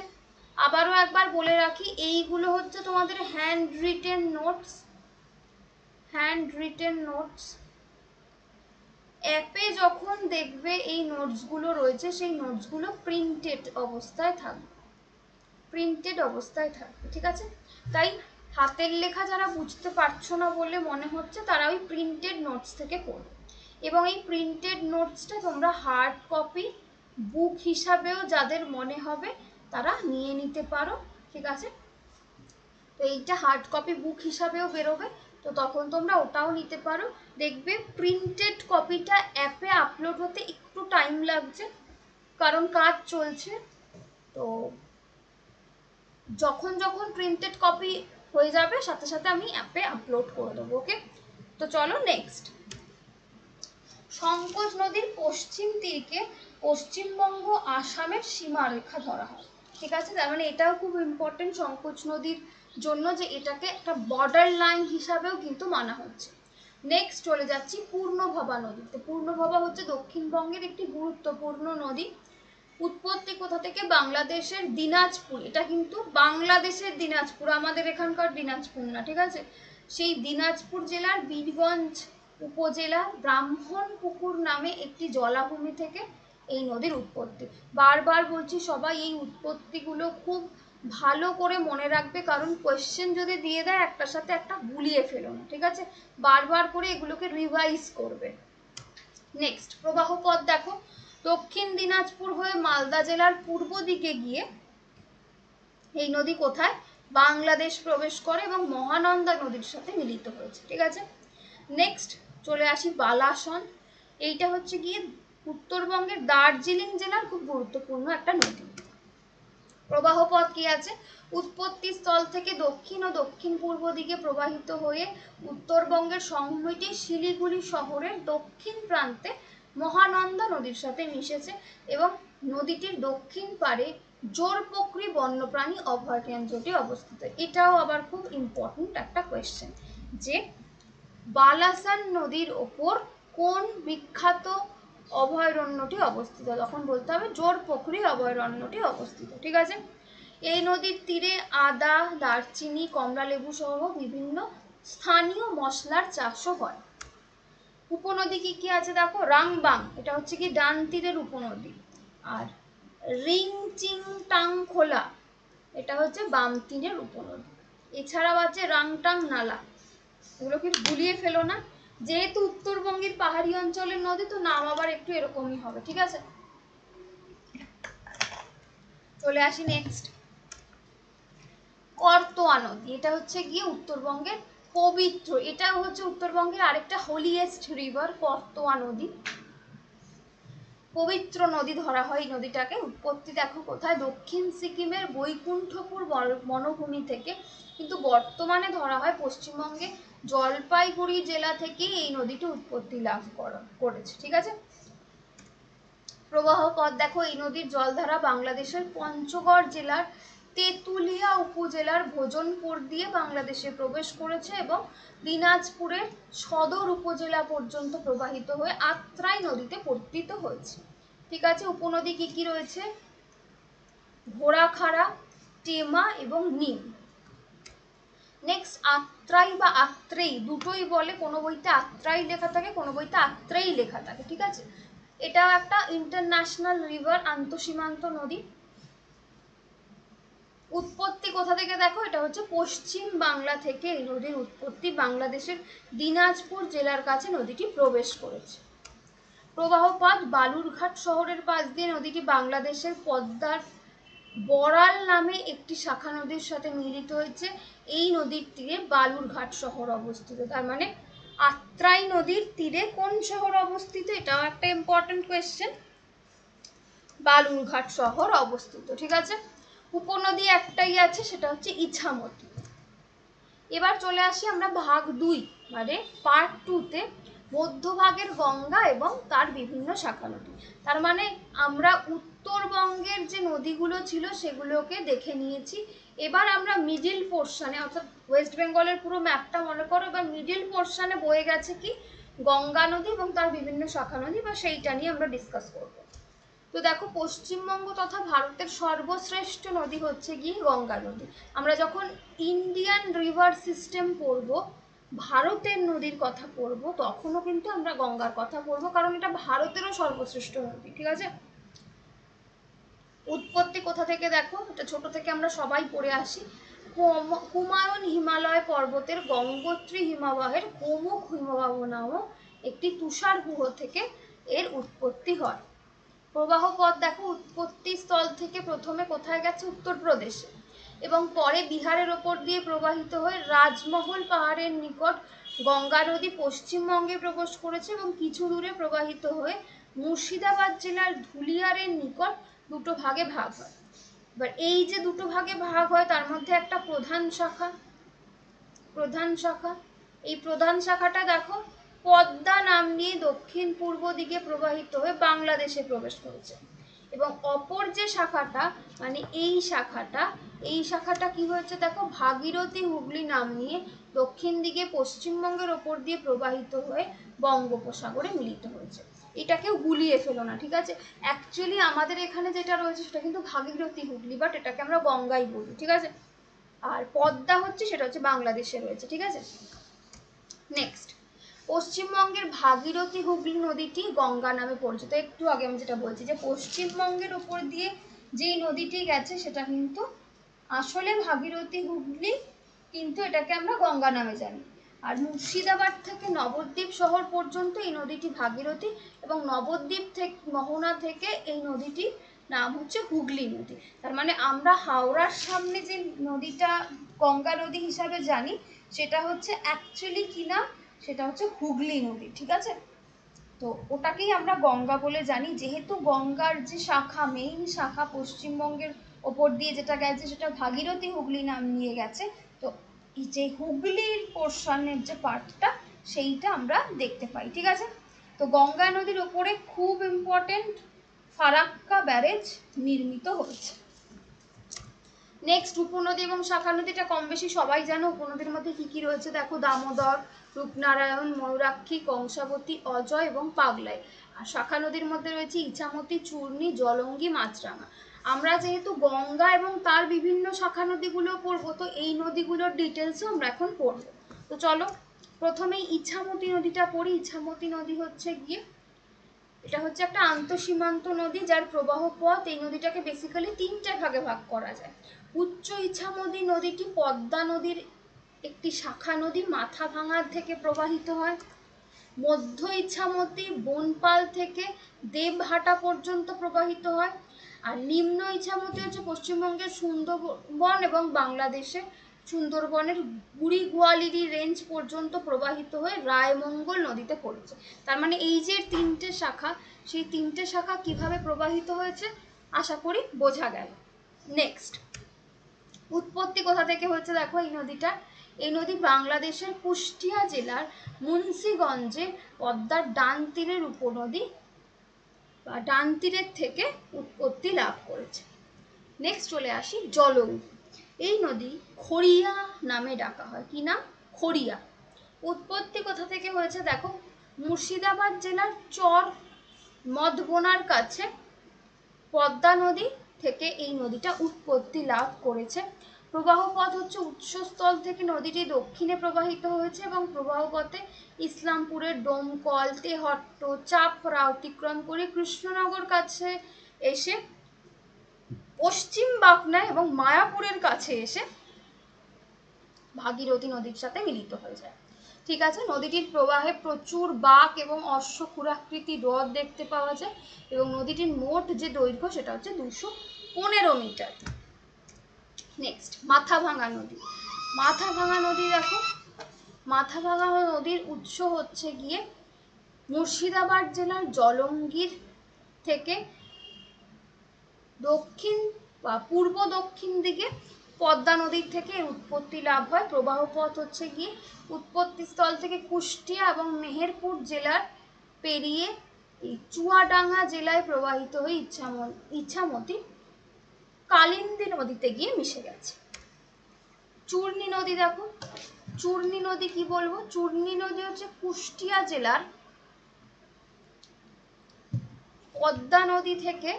S1: আবারও একবার বলে রাখি, এইগুলো হচ্ছে তোমাদের হ্যান্ড রিটেন নোটস। অ্যাপে যখন দেখবে এই নোটসগুলো রয়েছে, সেই নোটসগুলো প্রিন্টেড অবস্থায় থাকবে। ঠিক আছে, তাই হাতের লেখা যারা বুঝতে পারছো না বলে মনে হচ্ছে, তারা ওই প্রিন্টেড নোটস থেকে পড়বে। এবং এই প্রিন্টেড নোটসটা তোমরা হার্ড কপি বুক হিসাবেও যাদের মনে হবে তারা নিয়ে নিতে পারো। ঠিক আছে, তো এইটা হার্ড কপি বুক হিসাবেও বেরোবে, তো তখন তোমরা ওটাও নিতে পারো। দেখবে প্রিন্টেড কপিটা অ্যাপে আপলোড হতে একটু টাইম লাগছে, কারণ কাজ চলছে। তো যখন প্রিন্টেড কপি হয়ে যাবে, সাথে সাথে আমি অ্যাপে আপলোড করে দেবো। ওকে, তো চলো নেক্সট। সংকোচ নদীর পশ্চিম তীরকে পশ্চিমবঙ্গ আসামের সীমারেখা ধরা হয়। ঠিক আছে, তার মানে এটাও খুব ইম্পর্টেন্ট সংকোচ নদীর জন্য, যে এটাকে একটা বর্ডার লাইন হিসাবেও কিন্তু মানা হচ্ছে। নেক্সট চলে যাচ্ছি পূর্ণভবা নদীতে। পূর্ণভবা হচ্ছে দক্ষিণবঙ্গের একটি গুরুত্বপূর্ণ নদী। উৎপত্তি কোথা থেকে? বাংলাদেশের দিনাজপুর। এটা কিন্তু বাংলাদেশের দিনাজপুর, আমাদের এখানকার দিনাজপুর না। ঠিক আছে, সেই দিনাজপুর জেলার বীরগঞ্জ উপজেলা ব্রাহ্মণপুকুর নামে একটি জলাভূমি থেকে এই নদীর উৎপত্তি। বারবার বলছি সবাই এই উৎপত্তিগুলো খুব ভালো করে মনে রাখবে, কারণ কোয়েশ্চেন যদি দিয়ে দেয় একটার সাথে একটা গুলিয়ে ফেলো না। ঠিক আছে, বারবার করে এগুলোকে রিভাইজ করবে। নেক্সট প্রবাহ পথ দেখো, দক্ষিণ দিনাজপুর হয়ে মালদা জেলার পূর্ব দিকে গিয়ে এই নদী কোথায়? বাংলাদেশ প্রবেশ করে এবং মহানন্দা নদীর সাথে মিলিত হয়েছে। ঠিক আছে, নেক্সট চলে আসি বালাসন। এইটা হচ্ছে গিয়ে উত্তরবঙ্গের দার্জিলিং জেলার খুব গুরুত্বপূর্ণ একটা নদী। প্রবাহ পথ কি আছে? উৎপত্তি স্থল থেকে দক্ষিণ ও দক্ষিণ পূর্ব দিকে প্রবাহিত হয়ে উত্তরবঙ্গের সংহতি শিলিগুড়ি শহরের দক্ষিণ প্রান্তে মহানন্দা নদীর সাথে মিশেছে এবং নদীটির দক্ষিণ পারে জোরপোখরি বন্যপ্রাণী অভয় কেন্দ্রটি অবস্থিত। এটাও আবার খুব ইম্পর্টেন্ট একটা কোয়েশ্চেন, যে বালাসন নদীর ওপর কোন বিখ্যাত অভয়ারণ্যটি অবস্থিত? তখন বলতে হবে জোরপোখরি অভয়ারণ্যটি অবস্থিত। ঠিক আছে, এই নদীর তীরে আদা, দারচিনি, কমলালেবু সহ বিভিন্ন স্থানীয় মশলার চাষও হয়। উপনদী কি কি আছে দেখো, রাংবাং, এটা হচ্ছে কি ডান তীরের উপনদী, আর রিংচিংটাং খোলা, এটা হচ্ছে বাম তীরের উপনদী। এছাড়াও আছে রাংটাং নালা। এগুলো কি গুলিয়ে ফেলো না, যেহেতু উত্তরবঙ্গের পাহাড়ি অঞ্চলের নদী, তো নাম আবার একটু এরকমই হবে। ঠিক আছে, চলে আসি নেক্সট। করতোয়া নদী, এটা হচ্ছে গিয়ে উত্তরবঙ্গের পবিত্র, এটা হচ্ছে উত্তরবঙ্গের আরেকটা হোলিয়েস্ট রিভার, করতোয়া নদী। পবিত্র নদী ধরা হয় এই নদীটাকে। উৎপত্তি দেখো কোথায়? দক্ষিণ সিকিমের বৈকুণ্ঠপুর বনভূমি থেকে, কিন্তু বর্তমানে ধরা হয় পশ্চিমবঙ্গে জলপাইগুড়ি জেলা থেকে এই নদীটি উৎপত্তি লাভ করেছে। ঠিক আছে, প্রবাহ পথ দেখো, এই নদীর জলধারা বাংলাদেশের পঞ্চগড় জেলার তেঁতুলিয়া উপজেলার ভোজনপুর দিয়ে বাংলাদেশে প্রবেশ করেছে এবং দিনাজপুরের সদর উপজেলা পর্যন্ত প্রবাহিত হয়ে আত্রাই নদীতে পতিত হয়েছে। ঠিক আছে, উপনদী কি কি রয়েছে? ঘোড়াখাড়া, টেমা এবং নিম। নেক্সট আত্রাই বা আত্রেই দুটোই বলে, কোনো বইতে আত্রাই লেখা থাকে, কোনো বইতে আত্রেই লেখা থাকে। ঠিক আছে, এটা একটা ইন্টারন্যাশনাল রিভার, আন্তঃসীমান্ত নদী। উৎপত্তি কোথা থেকে দেখো, এটা হচ্ছে পশ্চিম বাংলা থেকে এই নদীর উৎপত্তি। বাংলাদেশের দিনাজপুর জেলার কাছে নদীটি প্রবেশ করেছে। প্রবাহ পথ বালুরঘাট শহরের পাশ দিয়ে নদীটি বাংলাদেশের পদ্মার বড়াল নামে একটি শাখা নদীর সাথে মিলিত হয়েছে। এই নদীর তীরে বালুরঘাট শহর অবস্থিত। তার মানে আত্রাই নদীর তীরে কোন শহর অবস্থিত, এটাও একটা ইম্পর্টেন্ট কোয়েশ্চেন। বালুরঘাট শহর অবস্থিত, ঠিক আছে। উপনদী একটাই আছে, সেটা হচ্ছে ইছামতি। এবার চলে আসি আমরা ভাগ 2 মানে পার্ট 2-তে, মধ্যভাগের গঙ্গা এবং তার বিভিন্ন শাখা নদী। তার মানে আমরা উত্তরবঙ্গের যে নদীগুলো ছিল সেগুলোকে দেখে নিয়েছি। এবার আমরা মিডিল পোর্শনে, অর্থাৎ ওয়েস্ট বেঙ্গলের পুরো ম্যাপটা মনে করো, এবার মিডিল পোর্শনে বয়ে গেছে কি গঙ্গা নদী এবং তার বিভিন্ন শাখা নদী, বা সেইটা নিয়ে আমরা ডিসকাস করব। তো দেখো, পশ্চিমবঙ্গ তথা ভারতের সর্বশ্রেষ্ঠ নদী হচ্ছে গিয়ে গঙ্গা নদী। আমরা যখন ইন্ডিয়ান রিভার সিস্টেম পড়ব, ভারতের নদীর কথা পড়ব, তখনও কিন্তু আমরা গঙ্গার কথা পড়ব, কারণ এটা ভারতেরও সর্বশ্রেষ্ঠ নদী, ঠিক আছে। উৎপত্তি কোথা থেকে দেখো, এটা ছোট থেকে আমরা সবাই পড়ে আসি। কুমায়ুন হিমালয় পর্বতের গঙ্গোত্রী হিমবাহের গোমুখ হিমবাহ নামক একটি তুষার গুহ থেকে এর উৎপত্তি হয়। প্রবাহ পথ দেখো, উৎপত্তি স্থল থেকে প্রথমে কোথায় গেছে, উত্তরপ্রদেশে, এবং পরে বিহারের ওপর দিয়ে প্রবাহিত হয়ে রাজমহল পাহাড়ের নিকট গঙ্গা নদী পশ্চিমবঙ্গে প্রবেশ করেছে এবং কিছু দূরে প্রবাহিত হয়ে মুর্শিদাবাদ জেলার ধুলিয়ারের নিকট দুটো ভাগে ভাগ হয়। এবার এই যে দুটো ভাগে ভাগ হয় তার মধ্যে একটা প্রধান শাখা, এই প্রধান শাখাটা দেখো পদ্মা নাম নিয়ে দক্ষিণ পূর্ব দিকে প্রবাহিত হয়ে বাংলাদেশে প্রবেশ করেছে। এবং অপর যে শাখাটা মানে এই শাখাটা কি হয়েছে দেখো, ভাগীরথী হুগলি নাম নিয়ে দক্ষিণ দিকে পশ্চিমবঙ্গের ওপর দিয়ে প্রবাহিত হয়ে বঙ্গোপসাগরে মিলিত হয়েছে। এটাকেও গুলিয়ে ফেলো না, ঠিক আছে। অ্যাকচুয়ালি আমাদের এখানে যেটা রয়েছে সেটা কিন্তু ভাগীরথী হুগলি, বাট এটাকে আমরা গঙ্গাই বলি, ঠিক আছে। আর পদ্মা হচ্ছে, সেটা হচ্ছে বাংলাদেশে রয়েছে, ঠিক আছে। নেক্সট, পশ্চিমবঙ্গের ভাগীরথী হুগলি নদীটি গঙ্গা নামে পরিচিত। একটু আগে আমি যেটা বলছি যে পশ্চিমবঙ্গের উপর দিয়ে যেই নদীটি গেছে সেটা কিন্তু আসলে ভাগীরথী হুগলি, কিন্তু এটাকে আমরা গঙ্গা নামে জানি। আর মুর্শিদাবাদ থেকে নবদ্বীপ শহর পর্যন্ত এই নদীটি ভাগীরথী, এবং নবদ্বীপ থেকে মোহনা থেকে এই নদীটি নাম হচ্ছে হুগলি নদী। তার মানে আমরা হাওড়ার সামনে যে নদীটা গঙ্গা নদী হিসাবে জানি সেটা হচ্ছে অ্যাকচুয়ালি কি নাম, সেটা হচ্ছে হুগলি নদী, ঠিক আছে। তো ওটাকেই আমরা গঙ্গা বলে জানি, যেহেতু গঙ্গার যে শাখা, মেইন শাখা পশ্চিমবঙ্গের ওপর দিয়ে যেটা গেছে সেটা ভাগীরথী হুগলি নাম নিয়ে গেছে। তো এই যে হুগলির পোর্শনের যে পার্টটা সেইটা আমরা দেখতে পাই, ঠিক আছে। তো গঙ্গা নদীর ওপরে খুব ইম্পর্টেন্ট ফারাক্কা ব্যারেজ নির্মিত হয়েছে। নেক্সট, উপনদী এবং শাখা নদীটা কম বেশি সবাই জানো। উপনদীর মধ্যে কি কি রয়েছে দেখো, দামোদর, রূপনারায়ণ, ময়ূরাক্ষী, কংসাবতী, অজয় এবং পাগলাই। আর শাখা নদীর মধ্যে রয়েছে ইছামতি, চূর্ণী, জলঙ্গি, মাছরাঙা। আমরা যেহেতু গঙ্গা এবং তার বিভিন্ন শাখা নদীগুলো পড়বো, তো এই নদীগুলোর ডিটেলসও আমরা এখন পড়বো। তো চলো প্রথমেই ইছামতি নদীটা পড়ি। ইছামতি নদী হচ্ছে গিয়ে, এটা হচ্ছে একটা আন্তঃসীমান্ত নদী যার প্রবাহ পথ, এই নদীটাকে বেসিক্যালি 3টে ভাগে ভাগ করা যায়। উচ্চ ইছামতি নদীটি পদ্মা নদীর একটি শাখা নদী, মাথাভাঙা থেকে প্রবাহিত হয়। মধ্য ইছামতি বনপাল থেকে দেবহাটা পর্যন্ত প্রবাহিত হয়। আর নিম্ন ইছামতি হচ্ছে পশ্চিমবঙ্গের সুন্দরবন এবং বাংলাদেশে সুন্দরবনের বুড়ি গোয়ালিরি রেঞ্জ পর্যন্ত প্রবাহিত হয়ে রায়মঙ্গল নদীতে পড়েছে। তার মানে এই যে 3টে শাখা, সেই 3টে শাখা কিভাবে প্রবাহিত হয়েছে আশা করি বোঝা গেল। নেক্সট, উৎপত্তি কোথা থেকে হয়েছে দেখো এই নদীটা। এই নদী বাংলাদেশের কুষ্টিয়া জেলার মুন্সিগঞ্জে পদ্মার ডান তীরের উপনদী বা ডান তীরের থেকে উৎপত্তি লাভ করেছে। নেক্সট চলে আসি জলঙ্গি। এই নদী খড়িয়া নামে ডাকা হয়। কি নাম? খড়িয়া। উৎপত্তি কোথা থেকে হয়েছে দেখো, মুর্শিদাবাদ জেলার চর মধবোনার কাছে পদ্মা নদী থেকে এই নদীটা উৎপত্তি লাভ করেছে। প্রবাহ পথ হচ্ছে উৎসস্থল থেকে নদীটি দক্ষিণে প্রবাহিত হয়েছে এবং প্রবাহ পথে ইসলামপুরের ডোমকল, তেহট্ট, চাপড়া অতিক্রম করে কৃষ্ণনগর কাছে এসে পশ্চিম বাঁকনা এবং মায়াপুরের কাছে এসে ভাগীরথী নদীর সাথে মিলিত হয়ে যায়। ঠিক আছে, নদীটির প্রবাহে প্রচুর বাঁক এবং অশ্বক্ষুরাকৃতি হ্রদ দেখতে পাওয়া যায় এবং নদীটির মোট যে দৈর্ঘ্য সেটা হচ্ছে 215 মিটার। নেক্সট, মাথাভাঙা নদী। মাথাভাঙা নদী দেখো, মাথাভাঙা নদীর উৎস হচ্ছে গিয়ে মুর্শিদাবাদ জেলার জলঙ্গির থেকে দক্ষিণ বা পূর্ব দক্ষিণ দিকে পদ্মা নদীর থেকে উৎপত্তি লাভ হয়। প্রবাহ পথ হচ্ছে গিয়ে উৎপত্তি স্থল থেকে কুষ্টিয়া এবং মেহেরপুর জেলার পেরিয়ে এই চুয়াডাঙ্গা জেলায় প্রবাহিত হয়ে ইছামতি কালিন্দী নদীতে গিয়ে মিশে গেছে। চূর্ণী নদী দেখো, চূর্ণী নদী কি বলবো, চূর্ণী নদী হচ্ছে কুষ্টিয়া জেলার পদ্মা নদী থেকে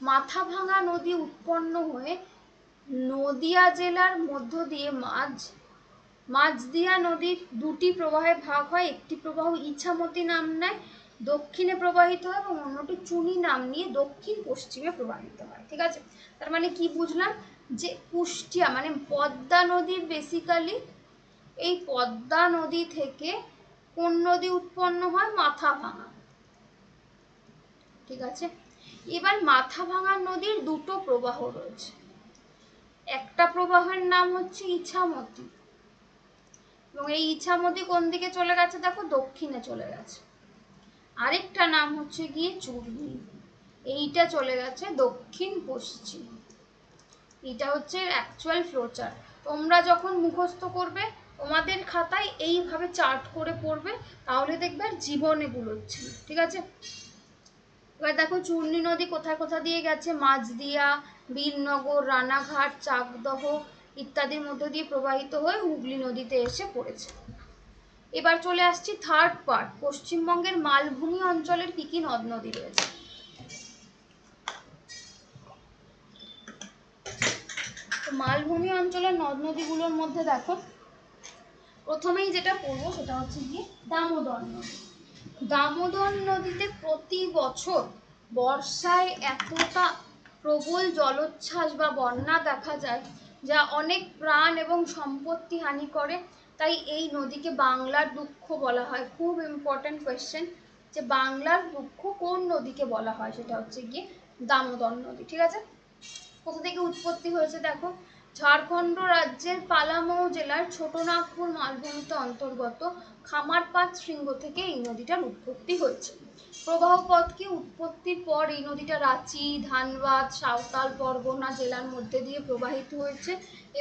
S1: মাথাভাঙা নদী উৎপন্ন হয়ে নদিয়া জেলার মধ্য দিয়ে মাঝদিয়া নদীর দুটি প্রবাহে ভাগ হয়। একটি প্রবাহ ইছামতি নাম নেয়, দক্ষিণে প্রবাহিত হয়, এবং অন্যটি চুনি নাম নিয়ে দক্ষিণ পশ্চিমে প্রবাহিত হয়। ঠিক আছে, তার মানে কি বুঝলাম, যে কুষ্টিয়া মানে পদ্মা নদীর বেসিক্যালি এই পদ্মা নদী থেকে কোন নদী উৎপন্ন হয়, মাথাভাঙা। ঠিক আছে, এবার মাথাভাঙা নদীর দুটো প্রবাহ রয়েছে। একটা প্রবাহের নাম হচ্ছে ইছামতি, এবং এই ইছামতি কোন দিকে চলে গেছে দেখো, দক্ষিণে চলে গেছে। আরেকটা নাম হচ্ছে গিয়ে চূর্ণী, এইটা চলে গেছে দক্ষিণ পশ্চিম। এটা হচ্ছে অ্যাকচুয়াল ফ্লোচার্ট। তোমরা যখন মুখস্থ করবে তোমাদের খাতায় এইভাবে চার্ট করে পড়বে, তাহলে দেখবে আর জীবনে ভুলোচ্ছে না। ঠিক আছে, এবার দেখো চূর্ণী নদী কোথায় কোথায় দিয়ে গেছে, মাঝদিয়া, বীরনগর, রানাঘাট, চাকদহ ইত্যাদির মধ্য দিয়ে প্রবাহিত হয়ে হুগলি নদীতে এসে পড়েছে। এবার চলে আসছি থার্ড পার্ট, পশ্চিমবঙ্গের মালভূমি অঞ্চলের কি কি নদ নদী রয়েছে। মালভূমি অঞ্চলের নদ নদীগুলোর মধ্যে দেখো প্রথমেই যেটা পড়বো সেটা হচ্ছে গিয়ে দামোদর নদী। দামোদর নদীতে প্রতি বছর বর্ষায় এতটা প্রবল জলোচ্ছ্বাস বা বন্যা দেখা যায়, যা অনেক প্রাণ এবং সম্পত্তি হানি করে। তাই এই নদীকে বাংলার দুঃখ বলা হয়। খুব ইম্পর্টেন্ট কোয়েশ্চেন, যে বাংলার দুঃখ কোন নদীকে বলা হয়, সেটা হচ্ছে গিয়ে দামোদর নদী। ঠিক আছে, কোথা থেকে উৎপত্তি হয়েছে দেখো, ঝাড়খণ্ড রাজ্যের পালামৌ জেলার ছোটনাগপুর মালভূমিতে অন্তর্গত খামারপাত শৃঙ্গ থেকে এই নদীটার উৎপত্তি হয়েছে। প্রবাহ পথ কি, উৎপত্তির পর এই নদীটা রাঁচি, ধানবাদ, সাঁওতাল পরগনা জেলার মধ্যে দিয়ে প্রবাহিত হয়েছে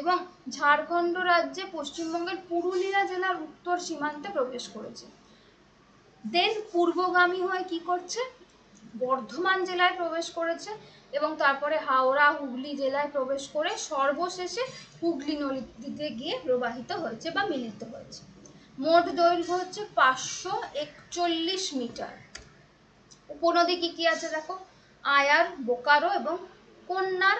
S1: এবং ঝাড়খণ্ড রাজ্যে পশ্চিমবঙ্গের পুরুলিয়া জেলার উত্তর সীমান্তে প্রবেশ করেছে। দেন পূর্বগামী হয়ে কি করছে, বর্ধমান জেলায় প্রবেশ করেছে এবং তারপরে হাওড়া, হুগলি জেলায় প্রবেশ করে সর্বশেষে হুগলি নদীতে গিয়ে প্রবাহিত হয়েছে বা মিলিত হয়েছে। মোট দৈর্ঘ্য হচ্ছে 541 মিটার। উপনদী কি কি আছে দেখো, আয়ার, বোকারো এবং কন্যার।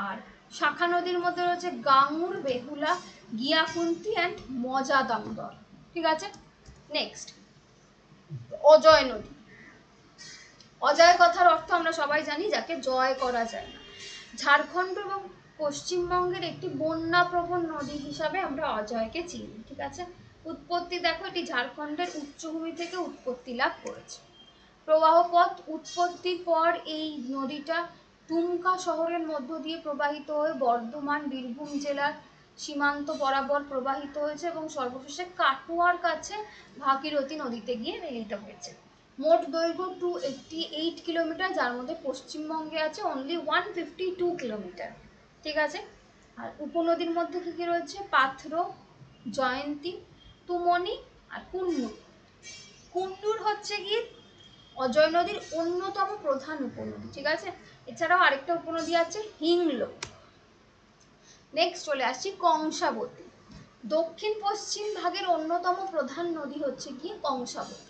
S1: আর শাখা নদীর মধ্যে রয়েছে গাঙ্গুর, বেহুলা, গিয়াকুন্তি অ্যান্ড মজা দামোদর। ঠিক আছে, নেক্সট অজয় নদী। অজয় কথার অর্থ আমরা সবাই জানি, যাকে জয় করা যায় না। ঝাড়খণ্ড এবং পশ্চিমবঙ্গের একটি বন্যাপ্রবণ নদী হিসাবে আমরা অজয়কে চিনি। ঠিক আছে, উৎপত্তি দেখো, এটি ঝাড়খণ্ডের উচ্চভূমি থেকে উৎপত্তি লাভ করেছে। প্রবাহ পথ, উৎপত্তির পর এই নদীটা দুমকা শহরের মধ্য দিয়ে প্রবাহিত হয়ে বর্ধমান, বীরভূম জেলার সীমান্ত বরাবর প্রবাহিত হয়েছে এবং সর্বশেষে কাটোয়ার কাছে ভাগীরথী নদীতে গিয়ে মিলিত হয়েছে। মোট দৈর্ঘ্য 288 কিলোমিটার, যার মধ্যে পশ্চিমবঙ্গে আছে অনলি 152 কিলোমিটার। ঠিক আছে, আর উপনদীর মধ্যে কি কি রয়েছে, পাথরো, জয়ন্তী, তুমনি আর কুন্নুর। কুন্নুর হচ্ছে গিয়ে অজয় নদীর অন্যতম প্রধান উপনদী। ঠিক আছে, এছাড়াও আরেকটা উপনদী আছে হিংলো। নেক্সট চলে আসছি কংসাবতী। দক্ষিণ পশ্চিম ভাগের অন্যতম প্রধান নদী হচ্ছে গিয়ে কংসাবতী।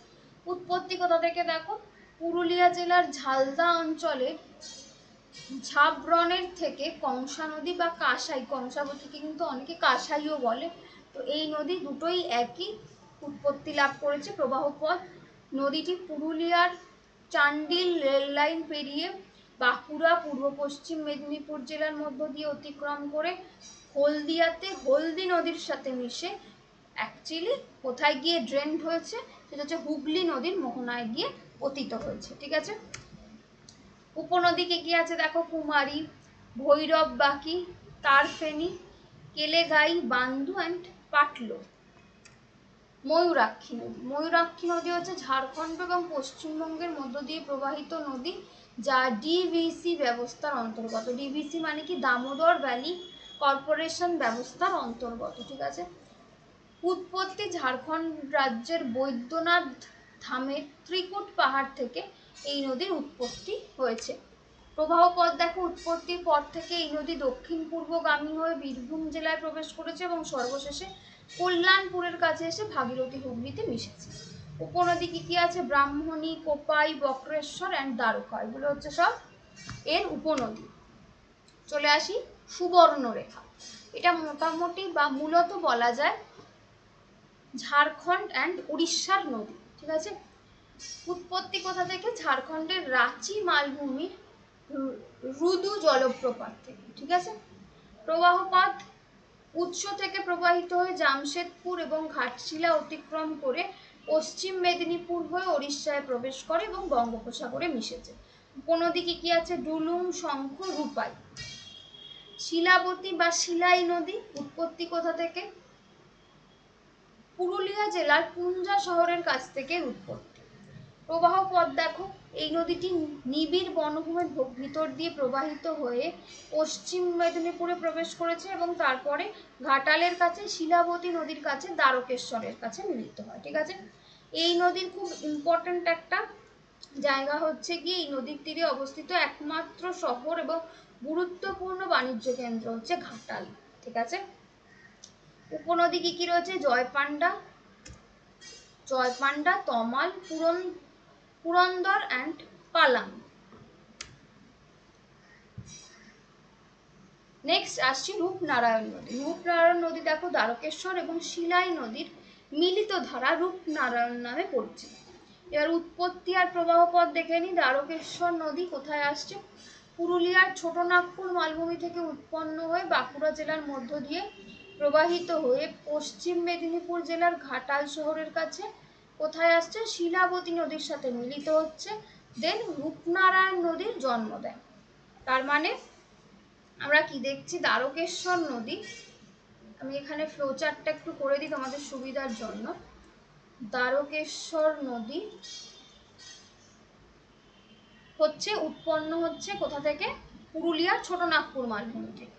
S1: উৎপত্তি কোথা থেকে দেখো, পুরুলিয়া জেলার ঝালদা অঞ্চলের ঝাবরনের থেকে কংসা নদী বা কাঁসাই, কংসাবতীকে কিন্তু অনেকে কাঁসাইও বলে, তো এই নদী দুটোই একই উৎপত্তি লাভ করেছে। প্রবাহ পথ, নদীটি পুরুলিয়ার চান্ডিল রেল লাইন পেরিয়ে বাঁকুড়া, পূর্ব পশ্চিম মেদিনীপুর জেলার মধ্য দিয়ে অতিক্রম করে হলদিয়াতে হলদি নদীর সাথে মিশে অ্যাকচুয়ালি কোথায় গিয়ে ড্রেন্ড হয়েছে, সেটা হচ্ছে হুগলি নদীর মোহনায় গিয়ে পতিত হয়েছে। ঠিক আছে, উপনদী কি কি আছে দেখো, কুমারী, ভৈরব বাকি, তারফেনী, কেলেগাই, বান্দু অ্যান্ড পাটলো। ময়ূরাক্ষী নদী, ময়ূরাক্ষী নদী হচ্ছে ঝাড়খণ্ড এবং পশ্চিমবঙ্গের মধ্য দিয়ে প্রবাহিত নদী, যা ডিভিসি ব্যবস্থার অন্তর্গত। ডিভিসি মানে কি, দামোদর ভ্যালি কর্পোরেশন ব্যবস্থার অন্তর্গত, ঠিক আছে। উৎপত্তি ঝাড়খণ্ড রাজ্যের বৈদ্যনাথ ধামের ত্রিকুট পাহাড় থেকে এই নদীর উৎপত্তি হয়েছে। প্রবাহ পথ দেখো, উৎপত্তির পর থেকে এই নদী দক্ষিণ পূর্বগামী হয়ে বীরভূম জেলায় প্রবেশ করেছে এবং সর্বশেষে কল্যাণপুরের কাছে এসে ভাগীরথী হুগলিতে মিশেছে। উপনদী কি কি আছে? ব্রাহ্মণী, কোপাই, বক্রেশ্বর অ্যান্ড দ্বারকা, এগুলো হচ্ছে সব এর উপনদী। চলে আসি সুবর্ণরেখা। এটা মোটামুটি বা মূলত বলা যায় ঝাড়খণ্ড অ্যান্ড উড়িষ্যার নদী, ঠিক আছে। উৎপত্তি কোথা থেকে? ঝাড়খণ্ডের রাঁচি মালভূমির রুদু জলপ্রপাত থেকে, ঠিক আছে। প্রবাহপথ উৎস থেকে প্রবাহিত হয়ে জামশেদপুর এবং ঘাটশিলা অতিক্রম করে পশ্চিম মেদিনীপুর হয়ে ওড়িশায় প্রবেশ করে এবং বঙ্গোপসাগরে মিশেছে। উপনদী কি কি আছে? ডুলুং, শঙ্খ, রূপাই। শিলাবতী বা শিলাই নদী উৎপত্তি কোথা থেকে? পুরুলিয়া জেলার পুঞ্জা শহরের কাছ থেকে উৎপত্তি। প্রবাহ পথ দেখো, এই নদীটি নিবিড় বনভূমির ভিতর দিয়ে প্রবাহিত হয়ে পশ্চিম মেদিনীপুরে প্রবেশ করেছে এবং তারপরে ঘাটালের কাছে শিলাবতী নদীর কাছে দ্বারকেশ্বরের কাছে মিলিত হয়, ঠিক আছে। এই নদীর খুব ইম্পর্টেন্ট একটা জায়গা হচ্ছে কি, এই নদীর তীরে অবস্থিত একমাত্র শহর এবং গুরুত্বপূর্ণ বাণিজ্য কেন্দ্র হচ্ছে ঘাটাল, ঠিক আছে। উপনদী কি কি রয়েছে? জয়পান্ডা, তমাল, পুরন্দর অ্যান্ড পালাম। নেক্সট আসছি রূপনারায়ণ নদী। রূপনারায়ণ নদী দেখো দ্বারকেশ্বর এবং শিলাই নদীর মিলিত ধারা রূপনারায়ণ নামে পরিচিত। এবার উৎপত্তি আর প্রবাহ পথ দেখে নিই। দ্বারকেশ্বর নদী কোথায় আসছে? পুরুলিয়ার ছোটনাগপুর মালভূমি থেকে উৎপন্ন হয়ে বাঁকুড়া জেলার মধ্য দিয়ে প্রবাহিত হয়ে পশ্চিম মেদিনীপুর জেলার ঘাটাল শহরের কাছে কোথায় আসছে? শিলাবতী নদীর সাথে মিলিত হচ্ছে, দেন রূপনারায়ণ নদীর জন্ম দেয়। তার মানে আমরা কি দেখছি? দ্বারকেশ্বর নদী, আমি এখানে ফ্লোচার্টটা একটু করে দিই তোমাদের সুবিধার জন্য। দ্বারকেশ্বর নদী হচ্ছে উৎপন্ন হচ্ছে কোথা থেকে? পুরুলিয়ার ছোটনাগপুর মালভূমি থেকে।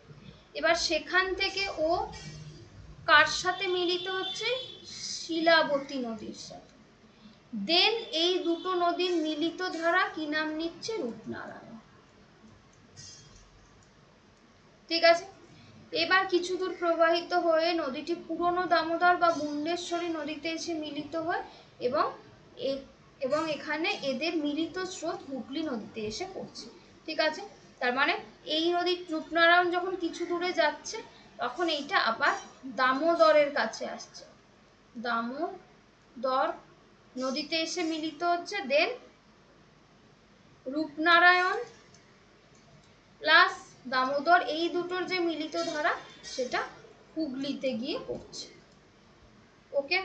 S1: এবার সেখান থেকে ও কার সাথে মিলিত হচ্ছে? শিলাবতী নদীর সাথে। দেন এই দুটো নদীর মিলিত ধারা কি নাম নিচ্ছে? রূপনারায়ণ, ঠিক আছে। এবার কিছু দূর প্রবাহিত হয়ে নদীটি পুরনো দামোদর বা মুন্ডেশ্বরী নদীতে এসে মিলিত হয় এবং এখানে এদের মিলিত স্রোত হুগলি নদীতে এসে পড়ছে, ঠিক আছে। তার মানে এই নদীর রূপনারায়ণ যখন কিছু দূরে যাচ্ছে তখন এইটা আবার দামোদরের কাছে আসছে, দামোদর নদীতে এসে মিলিত হচ্ছে, দেন রূপনারায়ণ প্লাস দামোদর এই দুটোর যে মিলিত ধারা সেটা হুগলিতে গিয়ে পড়ছে, ওকে।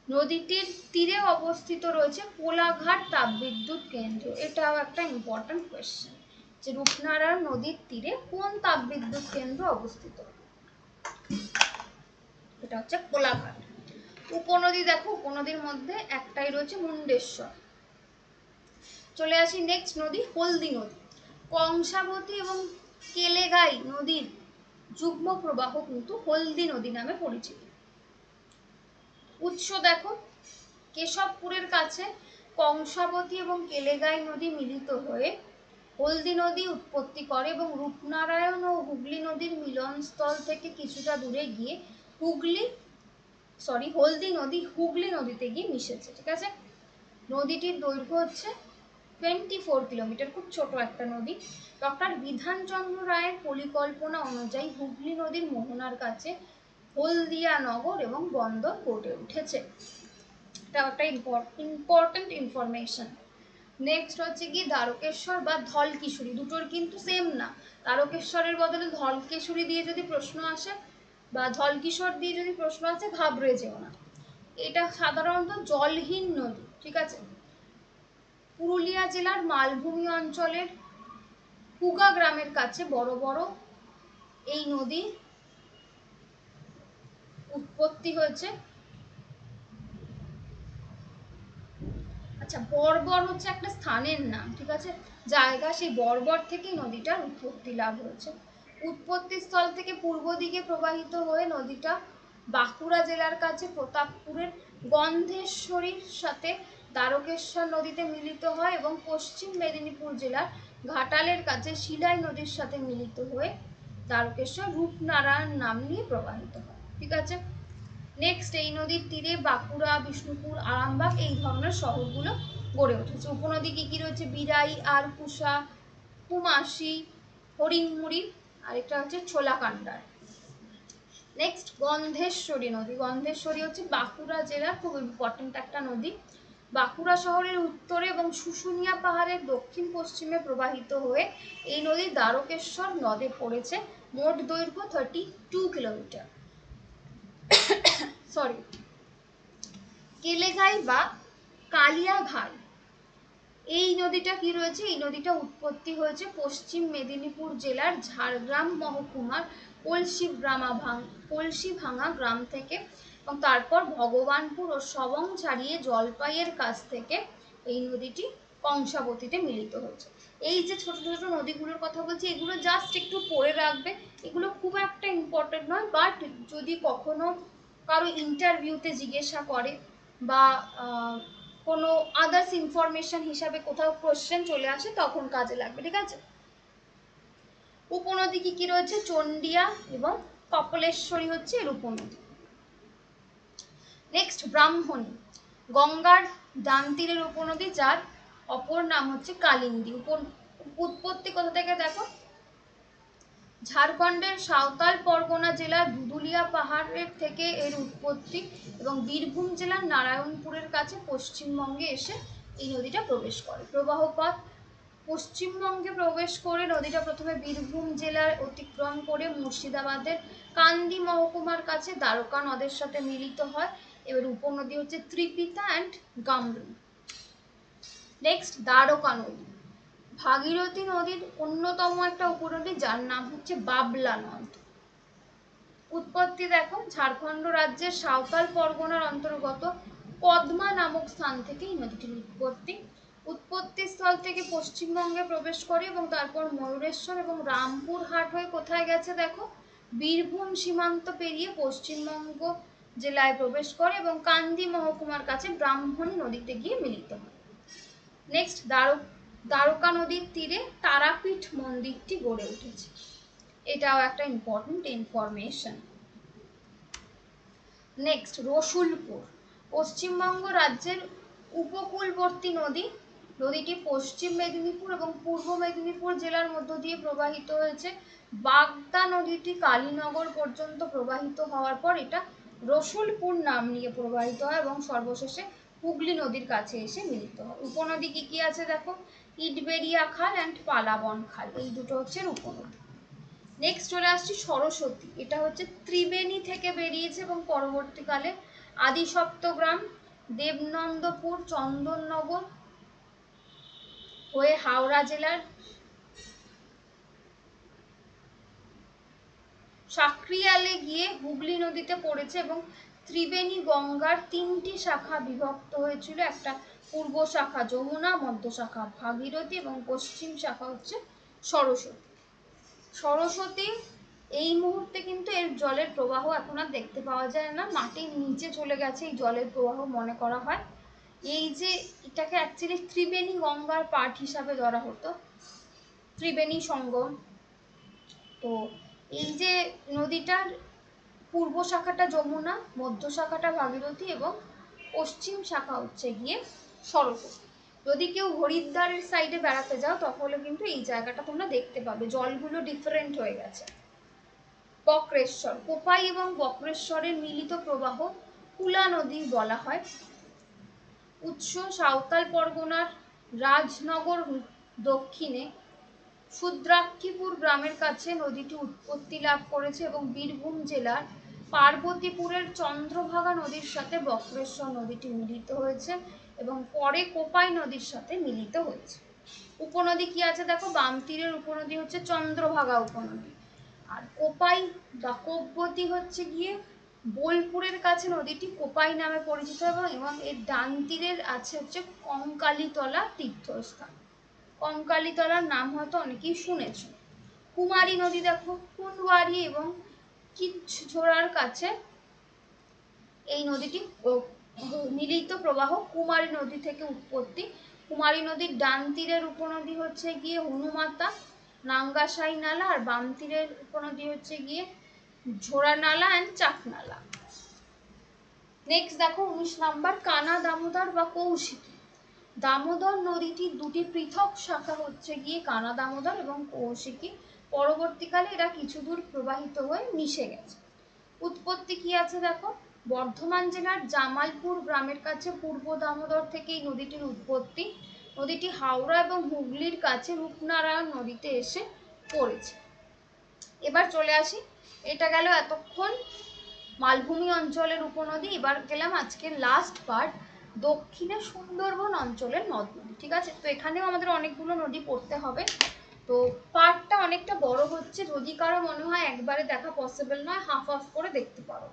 S1: নদীটির তীরে অবস্থিত রয়েছে কোলাঘাট তাপবিদ্যুৎ কেন্দ্র। এটাও একটা ইম্পর্টেন্ট কোয়েশ্চেন যে রূপনারায়ণ নদীর তীরে কোন তাপবিদ্যুৎ কেন্দ্র অবস্থিত? এটা হচ্ছে কোলাঘাট। উপনদী দেখো, উপনদীর মধ্যে একটাই রয়েছে মুন্ডেশ্বর। চলে আসি নেক্সট নদী, হলদি নদী। কংসাবতী এবং কেলেগাই নদীর যুগ্ম প্রবাহ কিন্তু হলদি নদী নামে পরিচিত। উৎস দেখো, কেশবপুরের কাছে কংসাবতী এবং কেলেগাই নদী মিলিত হয়ে হলদি নদী উৎপত্তি করে এবং রূপনারায়ণ ও হুগলি নদীর মিলনস্থল থেকে কিছুটা দূরে গিয়ে হলদি নদী হুগলি নদীতে গিয়ে মিশেছে, ঠিক আছে। নদীটির দৈর্ঘ্য হচ্ছে 24 কিলোমিটার, খুব ছোট একটা নদী। ডক্টর বিধানচন্দ্র রায়ের পরিকল্পনা অনুযায়ী হুগলি নদীর মোহনার কাছে হলদিয়া নগর এবং বন্দর গড়ে উঠেছে। এটা একটা ইম্পর্টেন্ট ইনফরমেশন। নেক্সট হচ্ছে কি দ্বারকেশ্বর বা ধলকিশোরী, দুটোর কিন্তু সেম না। দ্বারকেশ্বরের বদলে ধলকেশরী দিয়ে যদি প্রশ্ন আসে বা ধলকিশোর দিয়ে যদি প্রশ্ন আসে ঘাবড়ে যেও না। এটা সাধারণত জলহীন নদী, ঠিক আছে। পুরুলিয়া জেলার মালভূমি অঞ্চলের কুগা গ্রামের কাছে বড় বড় এই নদী উৎপত্তি হয়েছে। আচ্ছা, বর্বর হচ্ছে একটা স্থানের নাম, ঠিক আছে, জায়গা, সেই বর্বর থেকেই নদীটার উৎপত্তি লাভ হয়েছে। উৎপত্তি স্থল থেকে পূর্ব দিকে প্রবাহিত হয়ে নদীটা বাঁকুড়া জেলার কাছে প্রতাপপুরের গন্ধেশ্বরীর সাথে দ্বারকেশ্বর নদীতে মিলিত হয় এবং পশ্চিম মেদিনীপুর জেলার ঘাটালের কাছে শিলাই নদীর সাথে মিলিত হয়ে দ্বারকেশ্বর রূপনারায়ণ নাম নিয়ে প্রবাহিত হয়, ঠিক আছে। নেক্সট, এই নদীর তীরে বাঁকুড়া, বিষ্ণুপুর, আরামবাগ এই ধরনের শহরগুলো গড়ে উঠেছে। উপনদী কি কি রয়েছে? বিরাই, আরকুশা, কুমাসি, হরিংমুড়ি, আরেকটা হচ্ছে ছোলাকান্ডার। নেক্সট, গন্ধেশ্বরী নদী। গন্ধেশ্বরী হচ্ছে বাঁকুড়া জেলার খুব ইম্পর্টেন্ট একটা নদী। বাঁকুড়া শহরের উত্তরে এবং শুশুনিয়া পাহাড়ের দক্ষিণ পশ্চিমে প্রবাহিত হয়ে এই নদী দ্বারকেশ্বর নদে পড়েছে। মোট দৈর্ঘ্য 32 কিলোমিটার। সরি, কেলেঘাই বা কালিয়াঘাই এই নদীটা কি রয়েছে? এই নদীটা উৎপত্তি হয়েছে পশ্চিম মেদিনীপুর জেলার ঝাড়গ্রাম মহকুমার কলসিভাঙা গ্রাম থেকে, এবং তারপর ভগবানপুর ও সবং ছাড়িয়ে জলপাইয়ের কাছ থেকে এই নদীটি কংসাবতীতে মিলিত হয়েছে। এই যে ছোট ছোট নদীগুলোর কথা বলছি, এগুলো জাস্ট একটু পড়ে রাখবে, এগুলো খুব একটা ইম্পর্টেন্ট নয়, বাট যদি কখনো কারো ইন্টারভিউতে জিজ্ঞাসা করে বা কোনো আদার্স ইনফরমেশন হিসাবে কোথাও কোশ্চেন চলে আসে তখন কাজে লাগবে, ঠিক আছে। উপনদী কি কি রয়েছে? চন্ডিয়া এবং কপলেশ্বরী হচ্ছে এর উপনদী। নেক্সট, ব্রাহ্মণী, গঙ্গার ডান তীরের উপনদী, যার অপর নাম হচ্ছে কালিন্দী। উৎপত্তি কোথা থেকে দেখো? ঝাড়খণ্ডের সাঁওতাল পরগনা জেলার দুদুলিয়া পাহাড়ের থেকে এর উৎপত্তি, এবং বীরভূম জেলার নারায়ণপুরের কাছে পশ্চিমবঙ্গে এসে এই নদীটা প্রবেশ করে। প্রবাহপথ: পশ্চিমবঙ্গে প্রবেশ করে নদীটা প্রথমে বীরভূম জেলার অতিক্রম করে মুর্শিদাবাদের কান্দি মহকুমার কাছে দ্বারকা নদের সাথে মিলিত হয়। এবার উপনদী হচ্ছে ত্রিপিতা অ্যান্ড গামরু। নেক্সট, দ্বারকা নদী, ভাগীরথী নদীর অন্যতম একটা উপনদী, যার নাম হচ্ছে বাবলা নদ। উৎপত্তি দেখো, ঝাড়খণ্ড রাজ্যের সাঁওতাল পরগনার অন্তর্গত পদ্মা নামক স্থান থেকে এই নদীটির উৎপত্তি। উৎপত্তি স্থল থেকে পশ্চিমবঙ্গে প্রবেশ করে এবং তারপর ময়ূরেশ্বর এবং রামপুরহাট হয়ে কোথায় গেছে দেখো? বীরভূম সীমান্ত পেরিয়ে পশ্চিমবঙ্গ জেলায় প্রবেশ করে এবং কান্দি মহকুমার কাছে ব্রাহ্মণী নদীতে গিয়ে মিলিত হয়। নেক্সট, দ্বারকা নদীর তীরে তারাপীঠ মন্দিরটি গড়ে উঠেছে, এটাও একটা important information. Next, Rasulpur, Paschimbanga রাজ্যের উপকূলবর্তী নদী। নদীটি পশ্চিম মেদিনীপুর এবং পূর্ব মেদিনীপুর জেলার মধ্য দিয়ে প্রবাহিত হয়েছে। বাগদা নদীটি কালীনগর পর্যন্ত প্রবাহিত হওয়ার পর এটা রসুলপুর নাম নিয়ে প্রবাহিত হয় এবং সর্বশেষে হুগলি নদীর কাছে এসে মিলিত হয়। উপনদী কি কি আছে দেখো? ইটবেরিয়া খাল অ্যান্ড পালাবন খাল, এই দুটো হচ্ছে উপনদী। নেক্সট চলে আসছি সরস্বতী, এটা হচ্ছে ত্রিবেণী থেকে বেরিয়েছে এবং পরবর্তীকালে আদিসপ্তগ্রাম, দেবনন্দপুর, চন্দননগর হয়ে হাওড়া জেলার সাকরিয়ালে গিয়ে হুগলি নদীতে পড়েছে এবং ত্রিবেণী গঙ্গার তিনটি শাখা বিভক্ত হয়েছিল। একটা পূর্ব শাখা যমুনা, মধ্য শাখা ভাগীরথী এবং পশ্চিম শাখা হচ্ছে সরস্বতী। সরস্বতী এই মুহূর্তে কিন্তু এর জলের প্রবাহ এখন আর দেখতে পাওয়া যায় না, মাটির নিচে চলে গেছে এই জলের প্রবাহ মনে করা হয়। এই যে এটাকে অ্যাকচুয়ালি ত্রিবেণী গঙ্গার পাঠ হিসাবে ধরা হতো, ত্রিবেণী সঙ্গম। তো এই যে নদীটার পূর্ব শাখাটা যমুনা, মধ্য শাখাটা ভাগীরথী এবং পশ্চিম শাখা হচ্ছে গিয়ে সরস্বতী। যদি কেউ হরিদ্বারের সাইডে বেড়াতে যাও তাহলে কিন্তু এই জায়গাটা তোমরা দেখতে পাবে, জলগুলো ডিফারেন্ট হয়ে গেছে। বক্রেশ্বর, কোপাই এবং বক্রেশ্বরের মিলিত প্রবাহ কুলা নদী বলা হয়। উৎস: সাঁওতাল পরগনার রাজনগর দক্ষিণে শুদ্রাক্ষীপুর গ্রামের কাছে নদীটি উৎপত্তি লাভ করেছে এবং বীরভূম জেলার পার্বতীপুরের চন্দ্রভাগা নদীর সাথে বক্রেশ্বর নদীটি মিলিত হয়েছে এবং পরে কোপাই নদীর সাথে মিলিত হয়েছে। উপনদী কি আছে দেখো? বাম তীরের উপনদী হচ্ছে চন্দ্রভাগা উপনদী, আর কোপাই বা কোপবতী হচ্ছে গিয়ে বোলপুরের কাছে নদীটি কোপাই নামে পরিচিত এবং এর ডান তীরের আছে হচ্ছে কঙ্কালীতলা তীর্থস্থান। কঙ্কালীতলার নাম হয়তো অনেকেই শুনেছ। কুমারী নদী দেখো, কুনওয়ারি এবং কিচঝোড়ার কাছে এই নদীটি মিলিত প্রবাহ কুমারী নদী থেকে উৎপত্তি। কুমারী নদীর ডান তীরের উপনদী হচ্ছে গিয়ে হনুমাতা, নাঙ্গাসাই নালা, আর বাম তীরের উপনদী হচ্ছে গিয়ে ঝোড়া নালা অ্যান্ড চাক নালা। নেক্সট দেখো 19 নাম্বার, কানা দামোদর বা কৌশিকী। দামোদর নদীটির দুটি পৃথক শাখা হচ্ছে গিয়ে কানা দামোদর এবং কৌশিকী। পরবর্তীকালে এরা কিছু দূর প্রবাহিত হয়ে মিশে গেছে। উৎপত্তি কি আছে দেখো, বর্ধমান জেলার জামালপুর গ্রামের কাছে পূর্ব দামোদর থেকে এই নদীটির উৎপত্তি। নদীটি হাওড়া এবং হুগলির কাছে রূপনারায়ণ নদীতে এসে পড়েছে। এবার চলে আসি, এটা গেল এতক্ষণ মালভূমি অঞ্চলের উপনদী। এবার গেলাম আজকের লাস্ট পার্ট, দক্ষিণে সুন্দরবন অঞ্চলের নদ নদী। ঠিক আছে, তো এখানেও আমাদের অনেকগুলো নদী পড়তে হবে, তো পার্টটা অনেকটা বড় হচ্ছে। যদি কারো মনে হয় একবারে দেখা পসিবল নয়, হাফ হাফ করে দেখতে পারো।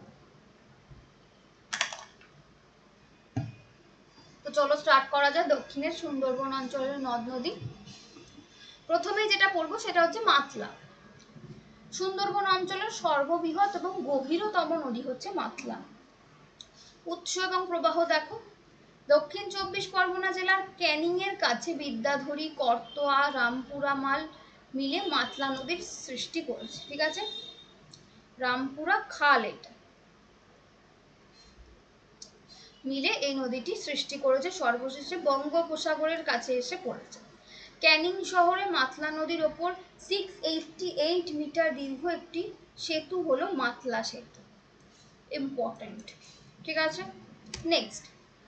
S1: তো চলো স্টার্ট করা যায় দক্ষিণের সুন্দরবন অঞ্চলের নদ নদী। প্রথমেই যেটা পড়বো সেটা হচ্ছে মাতলা। সুন্দরবন অঞ্চলের সর্ববৃহৎ এবং গভীরতম নদী হচ্ছে মাতলা। উৎস এবং প্রবাহ দেখো, দক্ষিণ 24 পরগনা জেলার ক্যানিং এর কাছে বিদ্যাধরী, করতোয়া, রামপুরা মাল মিলে মাতলা নদীর সৃষ্টি করেছে। ঠিক আছে, রামপুরা খাল এটা মিলে এই নদীটি সৃষ্টি করেছে, সর্বশেষে বঙ্গোপসাগরের কাছে এসে পড়েছে। ক্যানিং শহরে মাতলা নদীর ওপর 688 মিটার দীর্ঘ একটি সেতু হলো মাতলা সেতু, ইম্পর্টেন্ট। ঠিক আছে, নেক্সট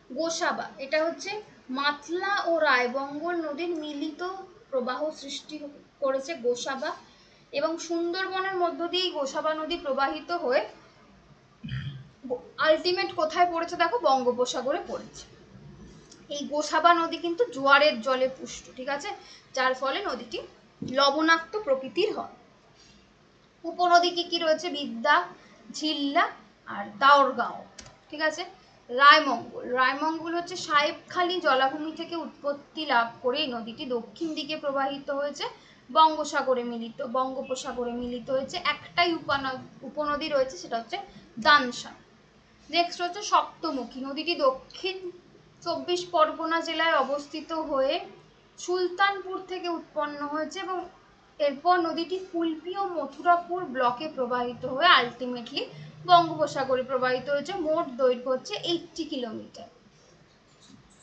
S1: গোসাবা, এটা হচ্ছে মাতলা ও রায়বঙ্গল নদীর মিলিত প্রবাহ সৃষ্টি করেছে গোসাবা, এবং সুন্দরবনের মধ্য দিয়ে গোসাবা নদী প্রবাহিত হয়ে আলটিমেট কোথায় পড়েছে দেখো, বঙ্গোপসাগরে পড়েছে। এই গোসাবা নদী কিন্তু জোয়ারের জলে পুষ্ট। ঠিক আছে, যার ফলে নদীটি লবণাক্ত প্রকৃতির হয়। উপনদী কি কি রয়েছে, বিদ্যা, ঝিল্লা আর দাওরগাঁও। ঠিক আছে, রায়মঙ্গল, রায়মঙ্গল হচ্ছে সাহেবখালী জলাভূমি থেকে উৎপত্তি লাভ করে এই নদীটি দক্ষিণ দিকে প্রবাহিত হয়েছে, বঙ্গোপসাগরে মিলিত হয়েছে। একটাই উপনদী রয়েছে, সেটা হচ্ছে দানসা। নেক্সট হচ্ছে সপ্তমুখী, নদীটি দক্ষিণ 24 পরগনা জেলায় অবস্থিত হয়ে সুলতানপুর থেকে উৎপন্ন হয়েছে এবং এরপর নদীটি কুলপি ও মথুরাপুর ব্লকে প্রবাহিত হয়ে আলটিমেটলি বঙ্গোপসাগরে প্রবাহিত হয়েছে। মোট দৈর্ঘ্য হচ্ছে 80 কিলোমিটার।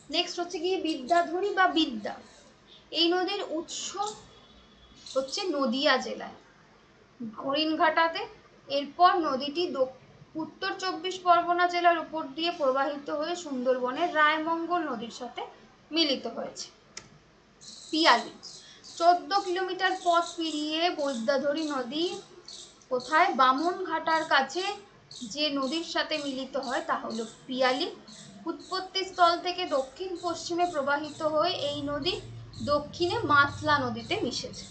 S1: নেক্সট হচ্ছে গিয়ে বিদ্যাধরী বা বিদ্যা, এই নদীর উৎস হচ্ছে নদিয়া জেলায় হরিণঘাটাতে। এরপর নদীটি উত্তর 24 পরগনা জেলার উপর দিয়ে প্রবাহিত হয়ে সুন্দরবনের রায়মঙ্গল নদীর সাথে মিলিত হয়েছে। পিয়ালি, 14 কিলোমিটার পথ পেরিয়ে বিদ্যাধরী নদী কোথায়, বামনঘাটার কাছে যে নদীর সাথে মিলিত হয় তা হলো পিয়ালি। উৎপত্তি স্থল থেকে দক্ষিণ পশ্চিমে প্রবাহিত হয়ে এই নদী দক্ষিণে মাতলা নদীতে মিশেছে।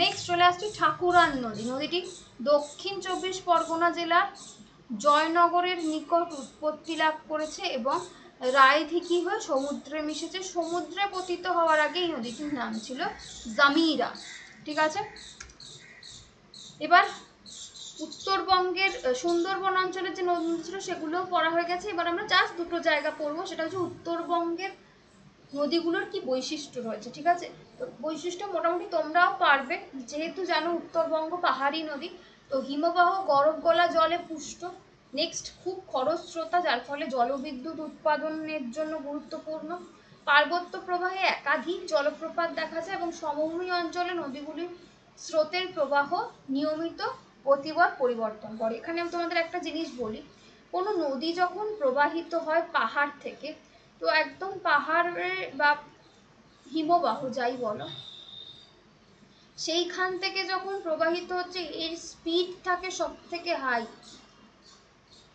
S1: নেক্সট চলে আসছি ঠাকুরান নদী, নদীটি দক্ষিণ 24 পরগনা জেলার জয়নগরের নিকট উৎপত্তি লাভ করেছে এবং রায়ধিকি হয়ে সমুদ্রে মিশেছে। সমুদ্রে পতিত হওয়ার আগে এই নদীটির নাম ছিল জামিরা। ঠিক আছে, এবার উত্তরবঙ্গের সুন্দরবন অঞ্চলের যে নদী ছিল সেগুলোও পড়া হয়ে গেছে। এবার আমরা জাস্ট দুটো জায়গা পড়বো, সেটা হচ্ছে উত্তরবঙ্গের নদীগুলোর কি বৈশিষ্ট্য রয়েছে। ঠিক আছে, তো বৈশিষ্ট্য মোটামুটি তোমরাও পারবে, যেহেতু জানো উত্তরবঙ্গ পাহাড়ি নদী, তো হিমবাহ গরম গলা জলে পুষ্ট। নেক্সট খুব খরস্রোতা, যার ফলে জলবিদ্যুৎ উৎপাদনের জন্য গুরুত্বপূর্ণ। পার্বত্য প্রবাহে একাধিক জলপ্রপাত দেখা যায় এবং সমভূমি অঞ্চলে নদীগুলির স্রোতের প্রবাহ নিয়মিত গতিপথ পরিবর্তন করে। এখানে আমি তোমাদের একটা জিনিস বলি, কোনো নদী যখন প্রবাহিত হয় পাহাড় থেকে, তো একদম পাহাড়ে বা হিমবাহ যাই বলো, সেইখান থেকে যখন প্রবাহিত হচ্ছে এর স্পিড থাকে সব থেকে হাই।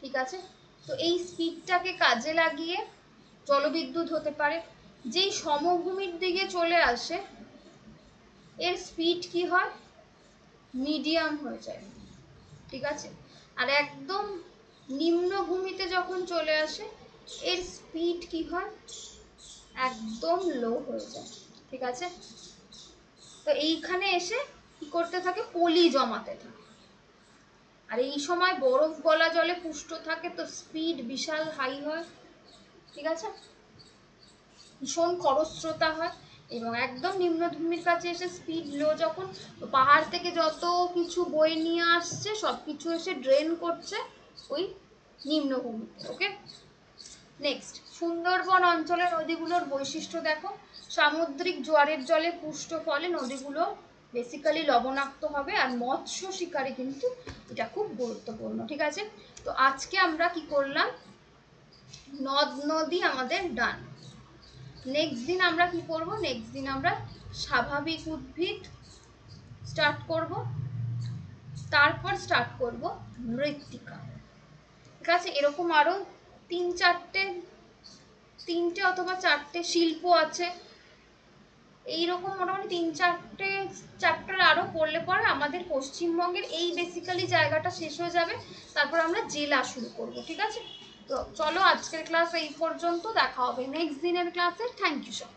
S1: ঠিক আছে, তো এই স্পিডটাকে কাজে লাগিয়ে জলবিদ্যুৎ হতে পারে। যেই সমভূমির দিকে চলে আসে এর স্পিড কি হয়, মিডিয়াম হয়ে যায়। ঠিক আছে, আর একদম নিম্নভূমিতে যখন চলে আসে এর স্পিড কি হয়, একদম লো হয়ে যায়। ঠিক আছে, তো এইখানে এসে কি করতে থাকে, পলি জমাতে থাকে। আর এই সময় বরফ গলা জলে পুষ্ট থাকে, তো স্পিড বিশাল হাই হয়। ঠিক আছে, ভীষণ খরস্রোতা হয় এবং একদম নিম্নভূমির কাছে এসে স্পিড লো যখন, পাহাড় থেকে যত কিছু বয়ে নিয়ে আসছে সব কিছু এসে ড্রেন করছে ওই নিম্নভূমিতে। ওকে, নেক্সট, সুন্দরবন অঞ্চলের নদীগুলোর বৈশিষ্ট্য দেখো। সামুদ্রিক জোয়ারের জলে পুষ্ট ফলে নদীগুলো বেসিক্যালি লবণাক্ত হবে, আর মৎস্য শিকারে কিন্তু এটা খুব গুরুত্বপূর্ণ। ঠিক আছে, তো আজকে আমরা কি করলাম, নদ নদী আমাদের ডান। নেক্সট দিন আমরা কি করব, নেক্সট দিন আমরা স্বাভাবিক উদ্ভিদ স্টার্ট করব, তারপর স্টার্ট করব মৃত্তিকা। ঠিক আছে, এরকম আরো তিনটে অথবা চারটে শিল্প আছে, এইরকম মোটামুটি 3-4টে চ্যাপ্টার আরো পড়লে পরে আমাদের পশ্চিমবঙ্গের এই বেসিক্যালি জায়গাটা শেষ হয়ে যাবে, তারপর আমরা জেলা শুরু করব। ঠিক আছে, তো চলো আজকের ক্লাস এই পর্যন্ত, দেখা হবে নেক্সট দিনের ক্লাসে। Thank you so much.